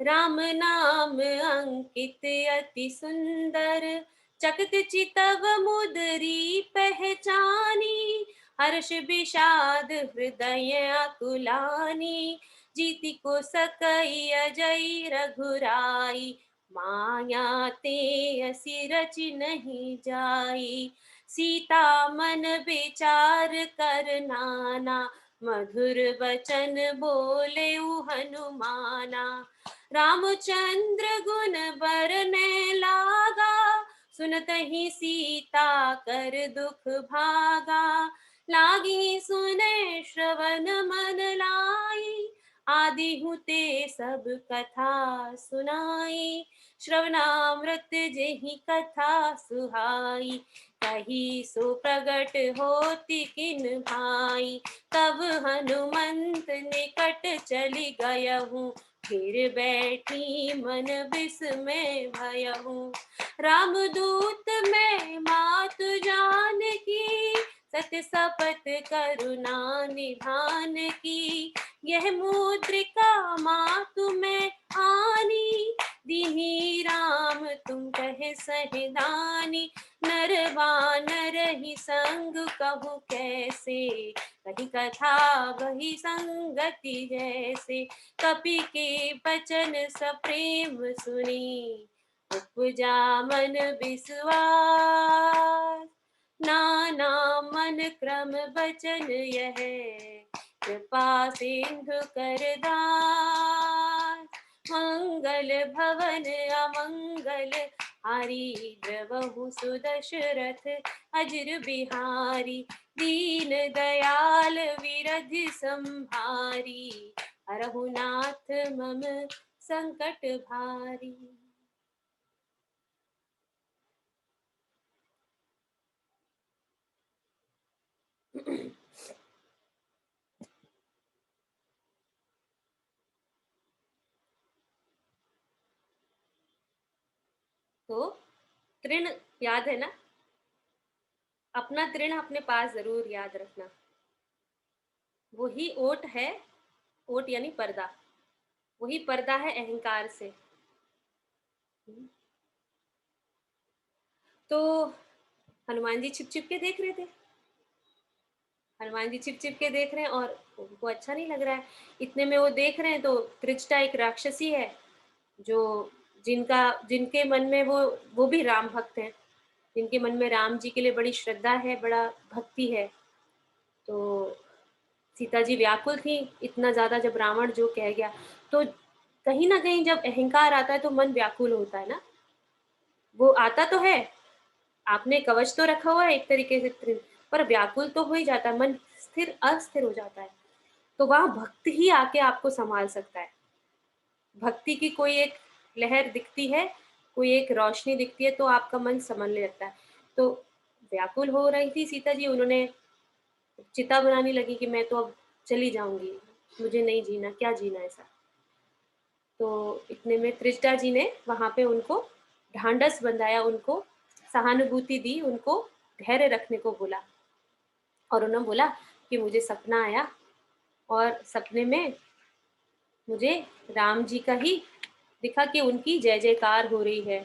राम नाम अंकित अति सुंदर। चकित चितव मुद्री पहचानी, हर्ष विषाद हृदय अकुलानी। जीति को सकई अजय रघुराई, माया ते असी रचि नहीं जाई। सीता मन विचार कर नाना, मधुर वचन बोले हनुमाना। रामचंद्र गुण बरने लागा, सुनतहि सीता कर दुख भागा। लागी सुने श्रवण मन लाई, आदि हुते सब कथा सुनाई। श्रवणामृत जेहि कथा सुहाई, कही सो प्रगट होती किन भाई। तब हनुमंत निकट चली गयहूँ, फिर बैठी मन विस्मय भयहूँ। रामदूत मैं मातु जानकी, सत्य शपथ करुणा निधान की। यह मुद्रिका मातु में आनी, दीन्ही राम तुम कहे सहदानी। नर बानर ही संग कहूँ कैसे, कही कथा वही संगति जैसे। कपि के बचन सप्रेम सुनी, उपजा मन विश्वास। नाना मन क्रम बचन यह, कृपा सिंधु कर दास। मंगल भवन अमंगल हारी, द्रवहु सुदशरथ अजिर बिहारी। दीन दयाल विरधि संभारी, हरहु नाथ मम संकट भारी। तो तृण याद है ना? अपना तृण अपने पास जरूर याद रखना। वही ओट है, ओट यानी पर्दा, वही पर्दा है अहंकार से। तो हनुमान जी छिप छिप के देख रहे थे, हनुमान जी छिप छिप के देख रहे हैं और उनको अच्छा नहीं लग रहा है। इतने में वो देख रहे हैं तो त्रिजटा एक राक्षसी है, जो जिनके मन में वो भी राम भक्त हैं, जिनके मन में राम जी के लिए बड़ी श्रद्धा है, बड़ा भक्ति है। तो सीता जी व्याकुल थी इतना ज्यादा, जब रावण जो कह गया, तो कहीं ना कहीं जब अहंकार आता है तो मन व्याकुल होता है ना। वो आता तो है, आपने कवच तो रखा हुआ है एक तरीके से, पर व्याकुल तो हो ही जाता है, मन स्थिर अस्थिर हो जाता है। तो वहां भक्त ही आके आपको संभाल सकता है। भक्ति की कोई एक लहर दिखती है, कोई एक रोशनी दिखती है, तो आपका मन संभलने लगता है। तो व्याकुल हो रही थी सीता जी, उन्होंने चिता बनाने लगी कि मैं तो अब चली जाऊंगी, मुझे नहीं जीना, क्या जीना ऐसा। तो इतने में त्रिजटा जी ने वहां पे उनको ढांढस बंधाया, उनको सहानुभूति दी, उनको धैर्य रखने को बोला। और उन्होंने बोला कि मुझे सपना आया और सपने में मुझे राम जी का ही दिखा कि उनकी जय जयकार हो रही है,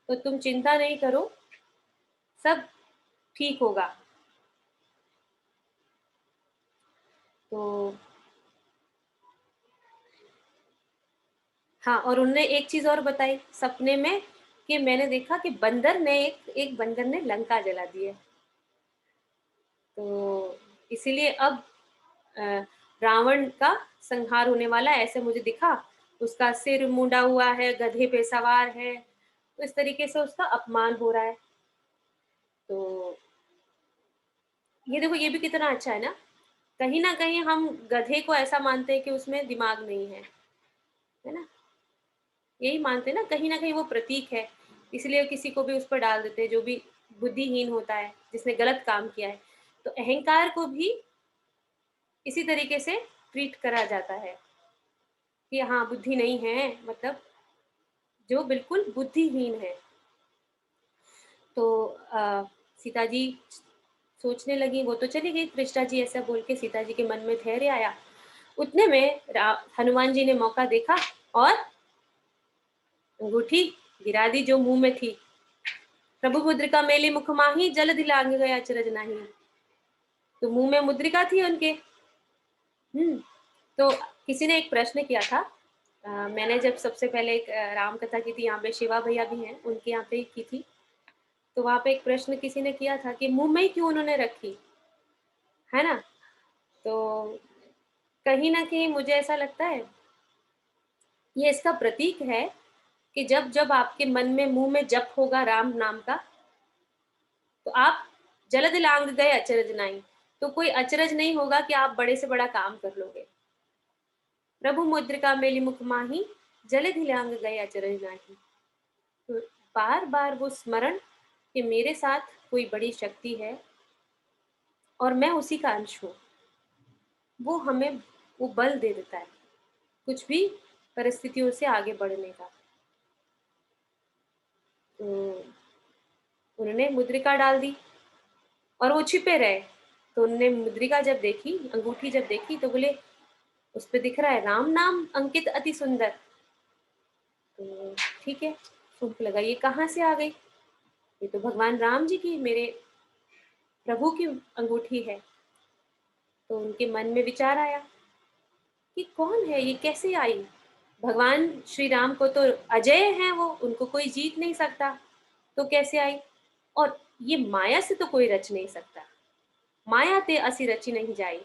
तो तुम चिंता नहीं करो, सब ठीक होगा। तो हाँ, और उनने एक चीज और बताई सपने में कि मैंने देखा कि बंदर ने एक बंदर ने लंका जला दी है। तो इसीलिए अब रावण का संहार होने वाला है, ऐसे मुझे दिखा। उसका सिर मुंडा हुआ है, गधे पे सवार है, तो इस तरीके से उसका अपमान हो रहा है। तो ये देखो, ये भी कितना अच्छा है ना। कहीं ना कहीं हम गधे को ऐसा मानते हैं कि उसमें दिमाग नहीं है ना, यही मानते हैं ना कहीं वो प्रतीक है, इसलिए किसी को भी उस पर डाल देते हैं जो भी बुद्धिहीन होता है, जिसने गलत काम किया है। तो अहंकार को भी इसी तरीके से ट्रीट करा जाता है कि हाँ, बुद्धि नहीं है, मतलब जो बिल्कुल बुद्धिहीन है। तो सीता जी सोचने लगी, वो तो चली गई, कृष्णा जी ऐसा बोल के सीता जी के मन में धैर्य आया। उतने में हनुमान जी ने मौका देखा और अंगूठी गिरा दी जो मुंह में थी। प्रभु मुद्रिका मेली मुख माही, जल दिलांग गया अचरज नाही। तो मुंह में मुद्रिका थी उनके। तो किसी ने एक प्रश्न किया था, मैंने जब सबसे पहले एक राम कथा की थी, यहाँ पे शिवा भैया भी हैं, उनके यहाँ पे की थी। तो वहां पे एक प्रश्न किसी ने किया था कि मुंह में ही क्यों उन्होंने रखी, है ना। तो कहीं ना कहीं मुझे ऐसा लगता है ये इसका प्रतीक है कि जब जब आपके मन में मुंह में जप होगा राम नाम का, तो आप जलद लांग गए अचरज नहीं, तो कोई अचरज नहीं होगा कि आप बड़े से बड़ा काम कर लोगे। प्रभु मुद्रिका मेली मुख माही, जलद लांग गए अचरज नहीं। तो बार बार वो स्मरण कि मेरे साथ कोई बड़ी शक्ति है और मैं उसी का अंश हूँ, वो हमें वो बल दे देता है कुछ भी परिस्थितियों से आगे बढ़ने का। तो उन्होंने मुद्रिका डाल दी और वो छिपे रहे। तो उन्होंने मुद्रिका जब देखी, अंगूठी जब देखी, तो बोले उस पे दिख रहा है राम नाम अंकित अति सुंदर। तो ठीक है, उनको लगा ये कहाँ से आ गई, ये तो भगवान राम जी की, मेरे प्रभु की अंगूठी है। तो उनके मन में विचार आया कि कौन है ये, कैसे आई। भगवान श्री राम को तो अजय हैं वो, उनको कोई जीत नहीं सकता, तो कैसे आई। और ये माया से तो कोई रच नहीं सकता, माया ते असी रची नहीं जाई।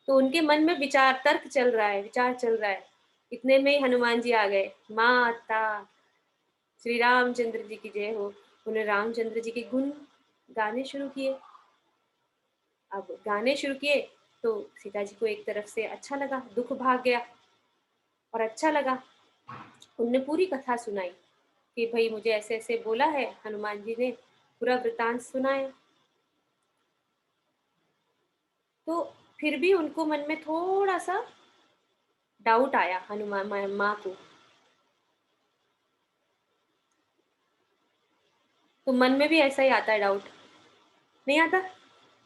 तो उनके मन में विचार तर्क चल रहा है, विचार चल रहा है। इतने में ही हनुमान जी आ गए। माता श्री रामचंद्र जी की जय हो। उन्होंने रामचंद्र जी के गुण गाने शुरू किए। अब गाने शुरू किए तो सीता जी को एक तरफ से अच्छा लगा, दुख भाग गया और अच्छा लगा। उनने पूरी कथा सुनाई कि भाई मुझे ऐसे ऐसे बोला है, हनुमान जी ने पूरा वृतांत सुनाया। तो फिर भी उनको मन में थोड़ा सा डाउट आया हनुमान माँ को। तो मन में भी ऐसा ही आता है डाउट, नहीं आता,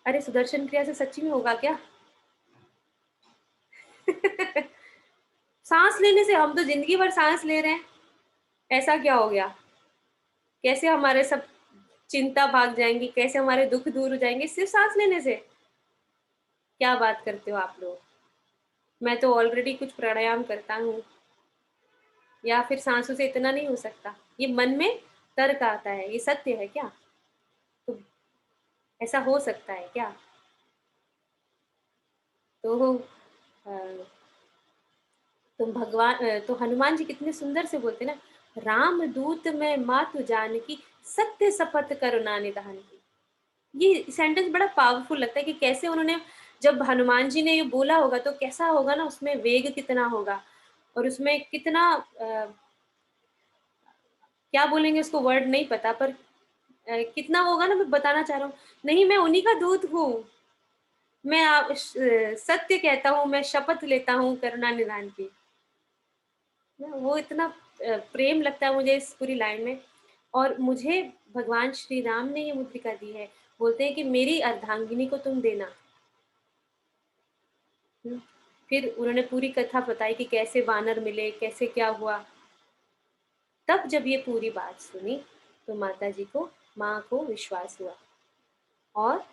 अरे सुदर्शन क्रिया से सच्ची में होगा क्या। सांस लेने से, हम तो जिंदगी भर सांस ले रहे हैं, ऐसा क्या हो गया, कैसे हमारे सब चिंता भाग जाएंगी, कैसे हमारे दुख दूर हो जाएंगे सिर्फ सांस लेने से। क्या बात करते हो आप लोग, मैं तो ऑलरेडी कुछ प्राणायाम करता हूँ, या फिर सांसों से इतना नहीं हो सकता। ये मन में तर्क आता है, ये सत्य है क्या, तो ऐसा हो सकता है क्या। तो तो हनुमान जी कितने सुंदर से बोलते ना, राम दूत में मातु जानकी, सत्य शपथ करुणा निधान की। ये सेंटेंस बड़ा पावरफुल लगता है कि कैसे उन्होंने, जब हनुमान जी ने ये बोला होगा तो कैसा होगा ना, उसमें वेग कितना होगा और उसमें कितना क्या बोलेंगे उसको, वर्ड नहीं पता, पर कितना होगा ना, मैं बताना चाह रहा हूँ। नहीं, मैं उन्हीं का दूत हूँ, मैं सत्य कहता हूँ, मैं शपथ लेता हूँ करुणा निधान की। वो इतना प्रेम लगता है मुझे इस पूरी लाइन में। और मुझे भगवान श्री राम ने ये मुद्रिका दी है, बोलते हैं कि मेरी अर्धांगिनी को तुम देना। फिर उन्होंने पूरी कथा बताई कि कैसे वानर मिले, कैसे क्या हुआ। तब जब ये पूरी बात सुनी तो माता जी को, माँ को विश्वास हुआ और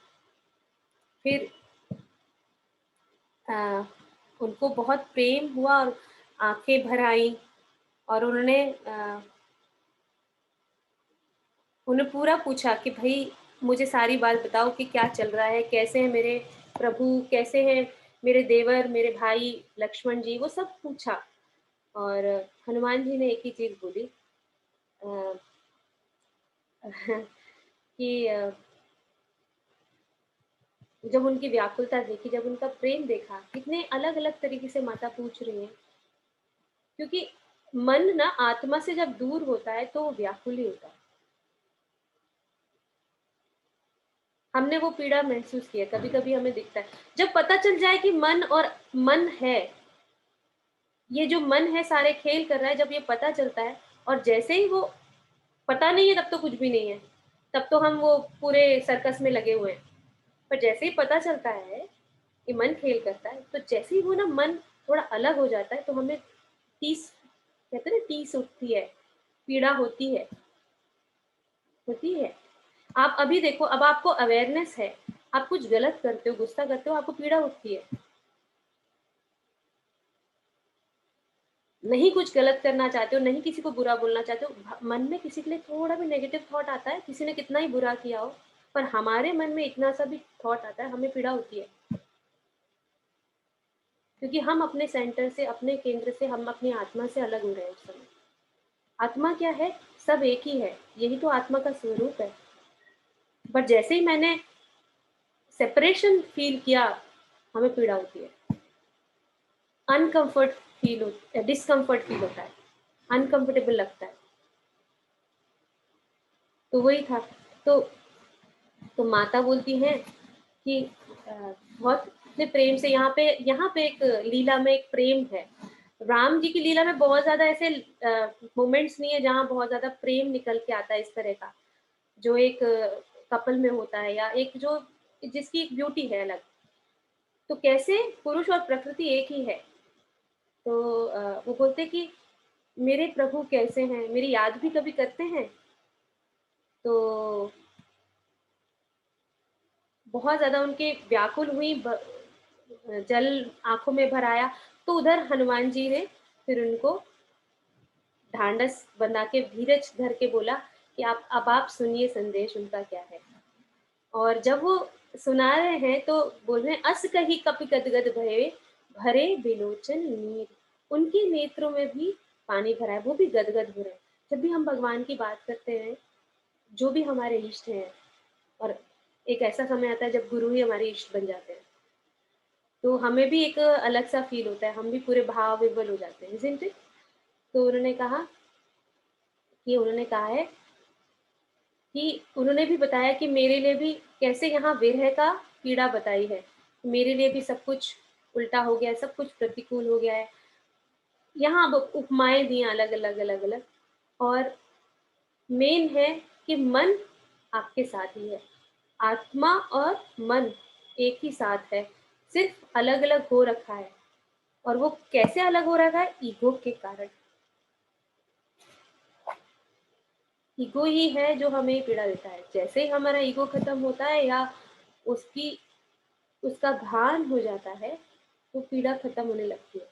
फिर उनको बहुत प्रेम हुआ और आंखें भर आई। और उन्हें पूरा पूछा कि भाई मुझे सारी बात बताओ कि क्या चल रहा है, कैसे है मेरे प्रभु कैसे हैं, मेरे देवर, मेरे भाई लक्ष्मण जी, वो सब पूछा। और हनुमान जी ने एक ही चीज बोली अ, कि जब उनकी व्याकुलता देखी, जब उनका प्रेम देखा, कितने अलग अलग तरीके से माता पूछ रही है, क्योंकि मन ना आत्मा से जब दूर होता है तो वो व्याकुल ही होता है। हमने वो पीड़ा महसूस किया, कभी कभी हमें दिखता है, जब पता चल जाए कि मन है, ये जो मन है सारे खेल कर रहा है, जब ये पता चलता है, और जैसे ही वो पता नहीं है तब तो कुछ भी नहीं है, तब तो हम वो पूरे सर्कस में लगे हुए हैं। पर जैसे ही पता चलता है कि मन खेल करता है, तो जैसे ही वो ना मन थोड़ा अलग हो जाता है, तो हमें टीस, कहते हैं ना, टीस उठती है, पीड़ा होती है, होती है। आप अभी देखो, अब आपको अवेयरनेस है, आप कुछ गलत करते हो, गुस्सा करते हो, आपको पीड़ा होती है। नहीं कुछ गलत करना चाहते हो, नहीं किसी को बुरा बोलना चाहते हो, मन में किसी के लिए थोड़ा भी नेगेटिव थॉट आता है, किसी ने कितना ही बुरा किया हो, पर हमारे मन में इतना सा भी थॉट आता है, हमें पीड़ा होती है, क्योंकि हम अपने सेंटर से, अपने केंद्र से, हम अपनी आत्मा से अलग हो रहे हैं उस समय। आत्मा क्या है? सब एक ही है, यही तो आत्मा का स्वरूप है। बट जैसे ही मैंने सेपरेशन फील किया, हमें पीड़ा होती है, अनकंफर्ट फील होता है, डिस्कंफर्ट फील होता है, अनकंफर्टेबल लगता है। तो वही था। तो माता बोलती हैं कि बहुत अपने प्रेम से, यहाँ पे एक लीला में एक प्रेम है। राम जी की लीला में बहुत ज्यादा ऐसे मोमेंट्स नहीं है जहाँ बहुत ज्यादा प्रेम निकल के आता है इस तरह का, जो एक कपल में होता है, या एक जो जिसकी एक ब्यूटी है अलग। तो कैसे पुरुष और प्रकृति एक ही है। तो वो बोलते कि मेरे प्रभु कैसे हैं, मेरी याद भी कभी करते हैं। तो बहुत ज्यादा उनके व्याकुल हुई, जल आंखों में भर आया। तो उधर हनुमान जी ने फिर उनको ढांढस बना के, धीरज धर के बोला कि अब आप सुनिए संदेश उनका क्या है। और जब वो सुना रहे हैं तो बोल रहे हैं, अस कही कपि गदगद भये, भरे बिलोचन नीर। उनके नेत्रों में भी पानी भरा है, वो भी गदगद हो रहे हैं। जब भी हम भगवान की बात करते हैं, जो भी हमारे इष्ट हैं, और एक ऐसा समय आता है जब गुरु ही हमारे इष्ट बन जाते हैं, तो हमें भी एक अलग सा फील होता है, हम भी पूरे भाव विवल हो जाते हैं, isn't it? तो उन्होंने कहा है कि उन्होंने भी बताया कि मेरे लिए भी कैसे यहाँ विरह का पीड़ा बताई है, मेरे लिए भी सब कुछ उल्टा हो गया है, सब कुछ प्रतिकूल हो गया है। यहाँ अब उपमाएं दी अलग अलग अलग अलग, और मेन है कि मन आपके साथ ही है, आत्मा और मन एक ही साथ है, सिर्फ अलग अलग हो रखा है। और वो कैसे अलग हो रखा है? ईगो के कारण। ईगो ही है जो हमें पीड़ा देता है। जैसे ही हमारा ईगो खत्म होता है, या उसकी उसका भान हो जाता है, तो पीड़ा खत्म होने लगती है।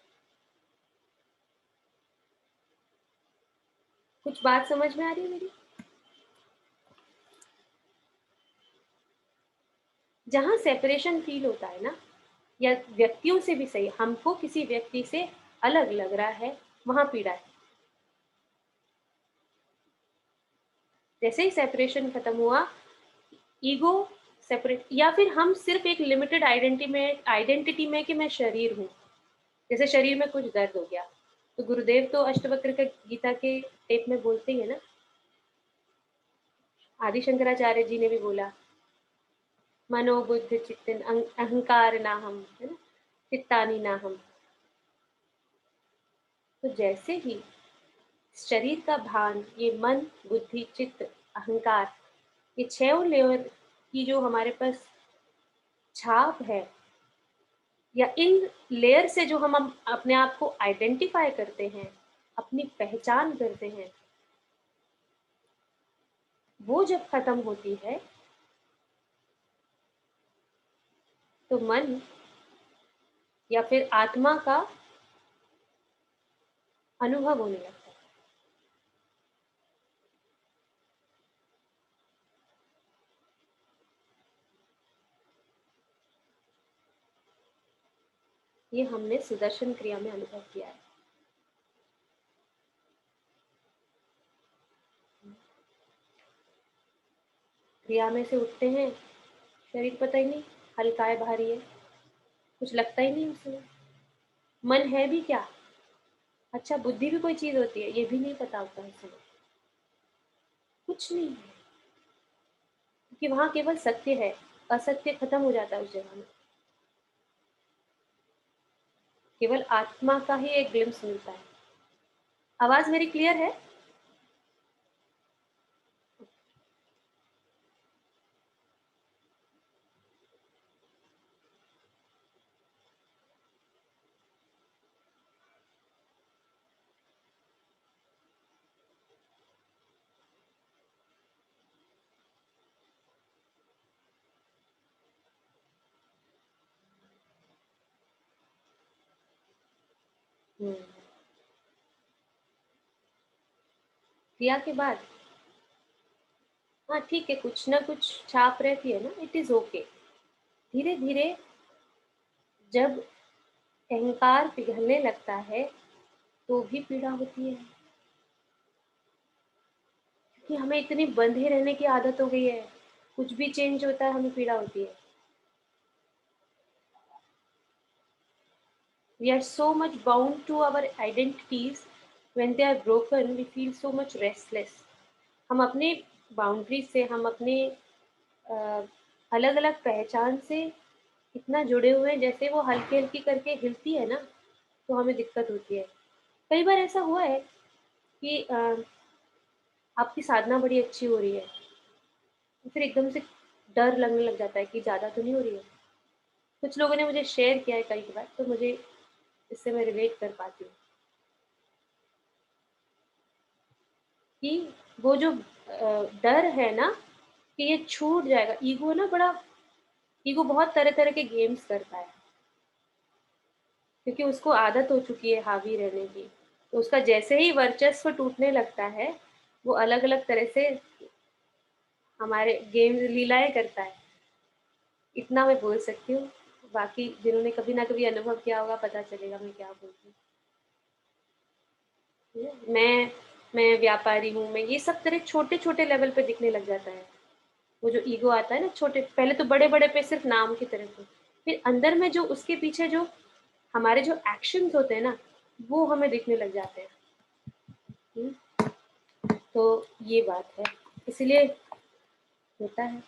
कुछ बात समझ में आ रही है मेरी? जहां सेपरेशन फील होता है ना, या व्यक्तियों से भी सही, हमको किसी व्यक्ति से अलग लग रहा है, वहां पीड़ा है। जैसे ही सेपरेशन खत्म हुआ, ईगो सेपरेट, या फिर हम सिर्फ एक लिमिटेड आइडेंटिटी में कि मैं शरीर हूँ। जैसे शरीर में कुछ दर्द हो गया, तो गुरुदेव तो अष्टवक्र के गीता के टेप में बोलते ही है ना, आदि शंकराचार्य जी ने भी बोला, मनोबुद्ध चित्त अहंकार ना हम, है ना, चित्तानी ना हम। तो जैसे ही शरीर का भान, ये मन बुद्धि चित्त अहंकार, ये छह लेयर की जो हमारे पास छाप है, या इन लेयर से जो हम अपने आप को आइडेंटिफाई करते हैं, अपनी पहचान करते हैं, वो जब खत्म होती है, तो मन या फिर आत्मा का अनुभव होने लगता है। ये हमने सुदर्शन क्रिया में अनुभव किया है। क्रिया में से उठते हैं, शरीर पता ही नहीं हल्का है भारी है, कुछ लगता ही नहीं उसमें। मन है भी क्या, अच्छा बुद्धि भी कोई चीज होती है ये भी नहीं पता होता है उसमें, कुछ नहीं है, क्योंकि वहां केवल सत्य है, असत्य खत्म हो जाता है उस जगह में। केवल आत्मा का ही एक ग्लिम्स मिलता है। आवाज मेरी क्लियर है? क्रिया के बाद हाँ ठीक है, कुछ ना कुछ छाप रहती है ना, इट इज ओके। धीरे धीरे जब अहंकार पिघलने लगता है तो भी पीड़ा होती है, कि हमें इतनी बंधे रहने की आदत हो गई है, कुछ भी चेंज होता है हमें पीड़ा होती है। We are so much bound to our identities. When they are broken, we feel so much restless. हम अपने बाउंड्री से, हम अपने अलग अलग पहचान से इतना जुड़े हुए हैं, जैसे वो हल्की हल्की करके हिलती है ना तो हमें दिक्कत होती है। कई बार ऐसा हुआ है कि आपकी साधना बड़ी अच्छी हो रही है, फिर एकदम से डर लगने लग जाता है कि ज़्यादा तो नहीं हो रही है। कुछ लोगों ने मुझे शेयर किया है कई बार, तो मुझे इससे मैं रिलेट कर पाती हूँ कि वो जो डर है ना कि ये छूट जाएगा। ईगो ना बड़ा, ईगो बहुत तरह तरह के गेम्स करता है, क्योंकि उसको आदत हो चुकी है हावी रहने की। तो उसका जैसे ही वर्चस्व टूटने लगता है, वो अलग अलग तरह से हमारे गेम्स लीलाएं करता है। इतना मैं बोल सकती हूँ, बाकी जिन्होंने कभी ना कभी अनुभव किया होगा पता चलेगा मैं क्या बोलती हूँ। मैं व्यापारी हूँ, मैं ये सब तरह छोटे छोटे लेवल पे दिखने लग जाता है। वो जो ईगो आता है ना, छोटे पहले तो बड़े बड़े पे सिर्फ नाम की तरह थे, फिर अंदर में जो उसके पीछे जो हमारे जो एक्शंस होते हैं ना, वो हमें दिखने लग जाते हैं। तो ये बात है, इसलिए होता है।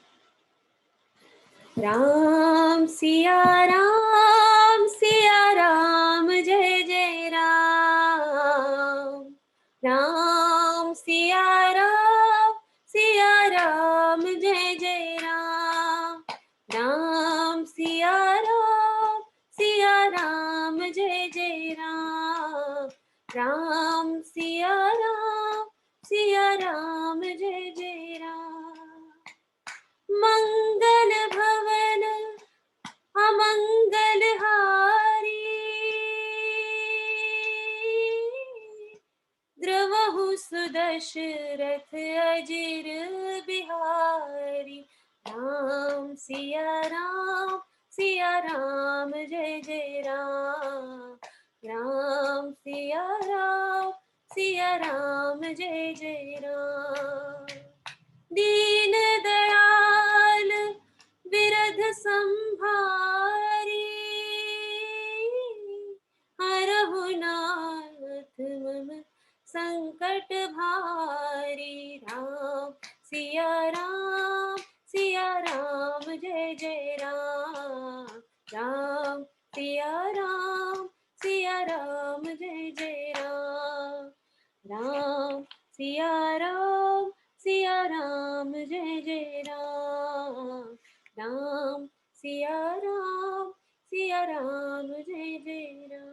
राम सिया राम जय जय राम। राम सिया राम जय जय राम। राम सिया राम जय जय राम। राम सिया राम जय जय राम। मंगल भवन अमंगल हारी, द्रवहु सुदशरथ अजिर बिहारी। राम सिया राम जय जय राम। राम सिया राम जय जय राम। दीन दयाल विरध संभारी, हरहु नाथ मम संकट भारी। राम सिया राम जय जय राम। राम सिया राम जय जय राम। राम सिया राम जय जय राम। राम सिया राम जय जय राम।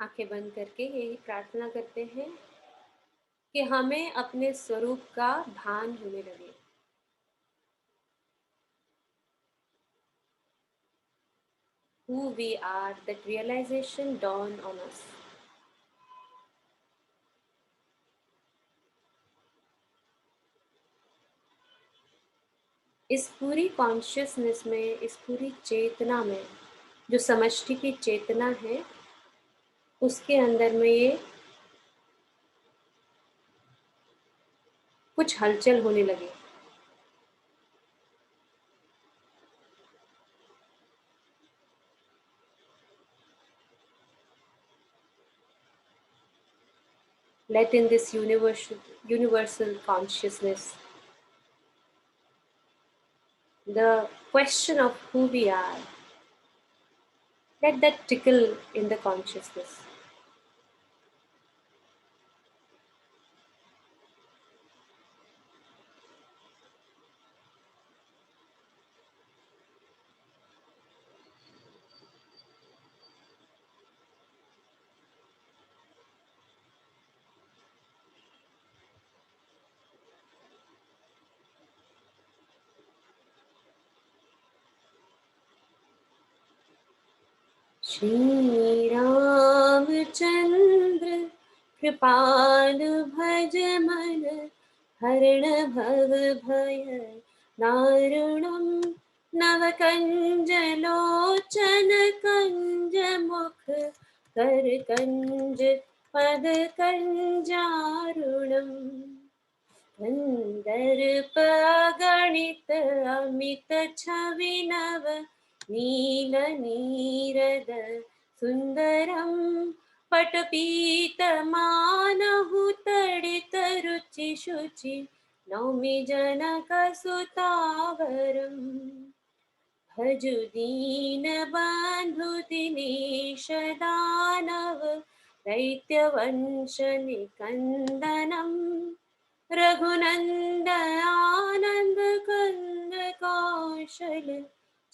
आंखें बंद करके यही प्रार्थना करते हैं कि हमें अपने स्वरूप का भान होने लगे। Who we are, that realization dawn on us. इस पूरी कॉन्शियसनेस में, इस पूरी चेतना में, जो समष्टि की चेतना है, उसके अंदर में ये कुछ हलचल होने लगी। Let in this universal consciousness the question of who we are, let that tickle in the consciousness. Shri Ramchandra कृपाल भज मन हरण भव भय दारुणम नव कंज लोचन कंज मुख कर कंज पद कंजारुणम कंदर्प गणित अमित छवि नव नील नीरद सुंदरम पटपीत मानहु तडित रुचि शुचि नौमि जनक सुतावरम भजु दीन बंधु दिनेश दानव दैत्य वंश निकंदनम रघुनंद आनंद कंद कौशल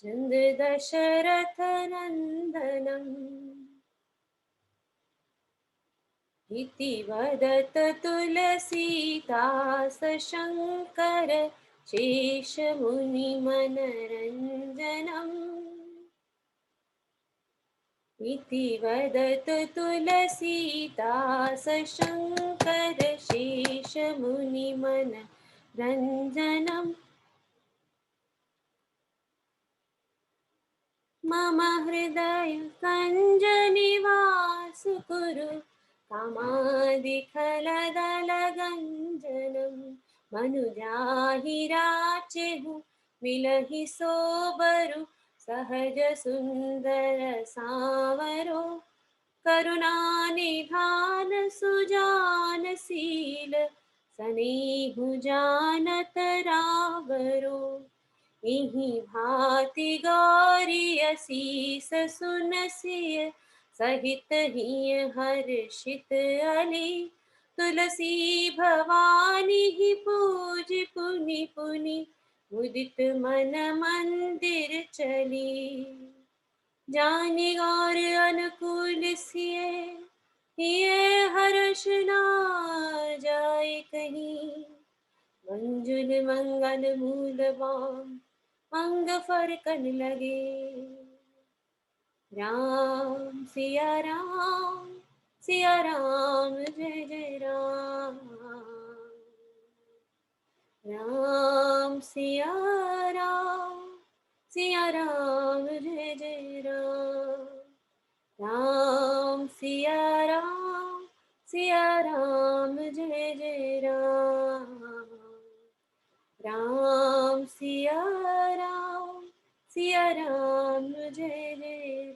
चंद दशरथ नंदनम इति वदत तुलसीदास शंकर शेष मुनि मनरंजनम इति वदत तुलसीदास शंकर शेष मुनि मनरंजनम मम हृदय कंज निवास कुरु कामादिखलदल गंजनम मनुजाहि राचेहु मिलहि सोबरु सहज सुंदर सावरो करुणा निधान सुजान शील सनेहु जानत रावरो इहि भांति गौरी असीस सुनसिय सहित हिय हर्षित अली तुलसी भवानी ही पूज पुनि पुनि मुदित मन मंदिर चली जानि गौर अनुकूल सिए ये हर्ष ना जाए कहीं मंजुल मंगल मूल बाम अंग फरकन लगे राम सिया राम जय जय राम राम सिया राम जय जय राम राम सिया राम जय जय राम राम सिया राम जय जय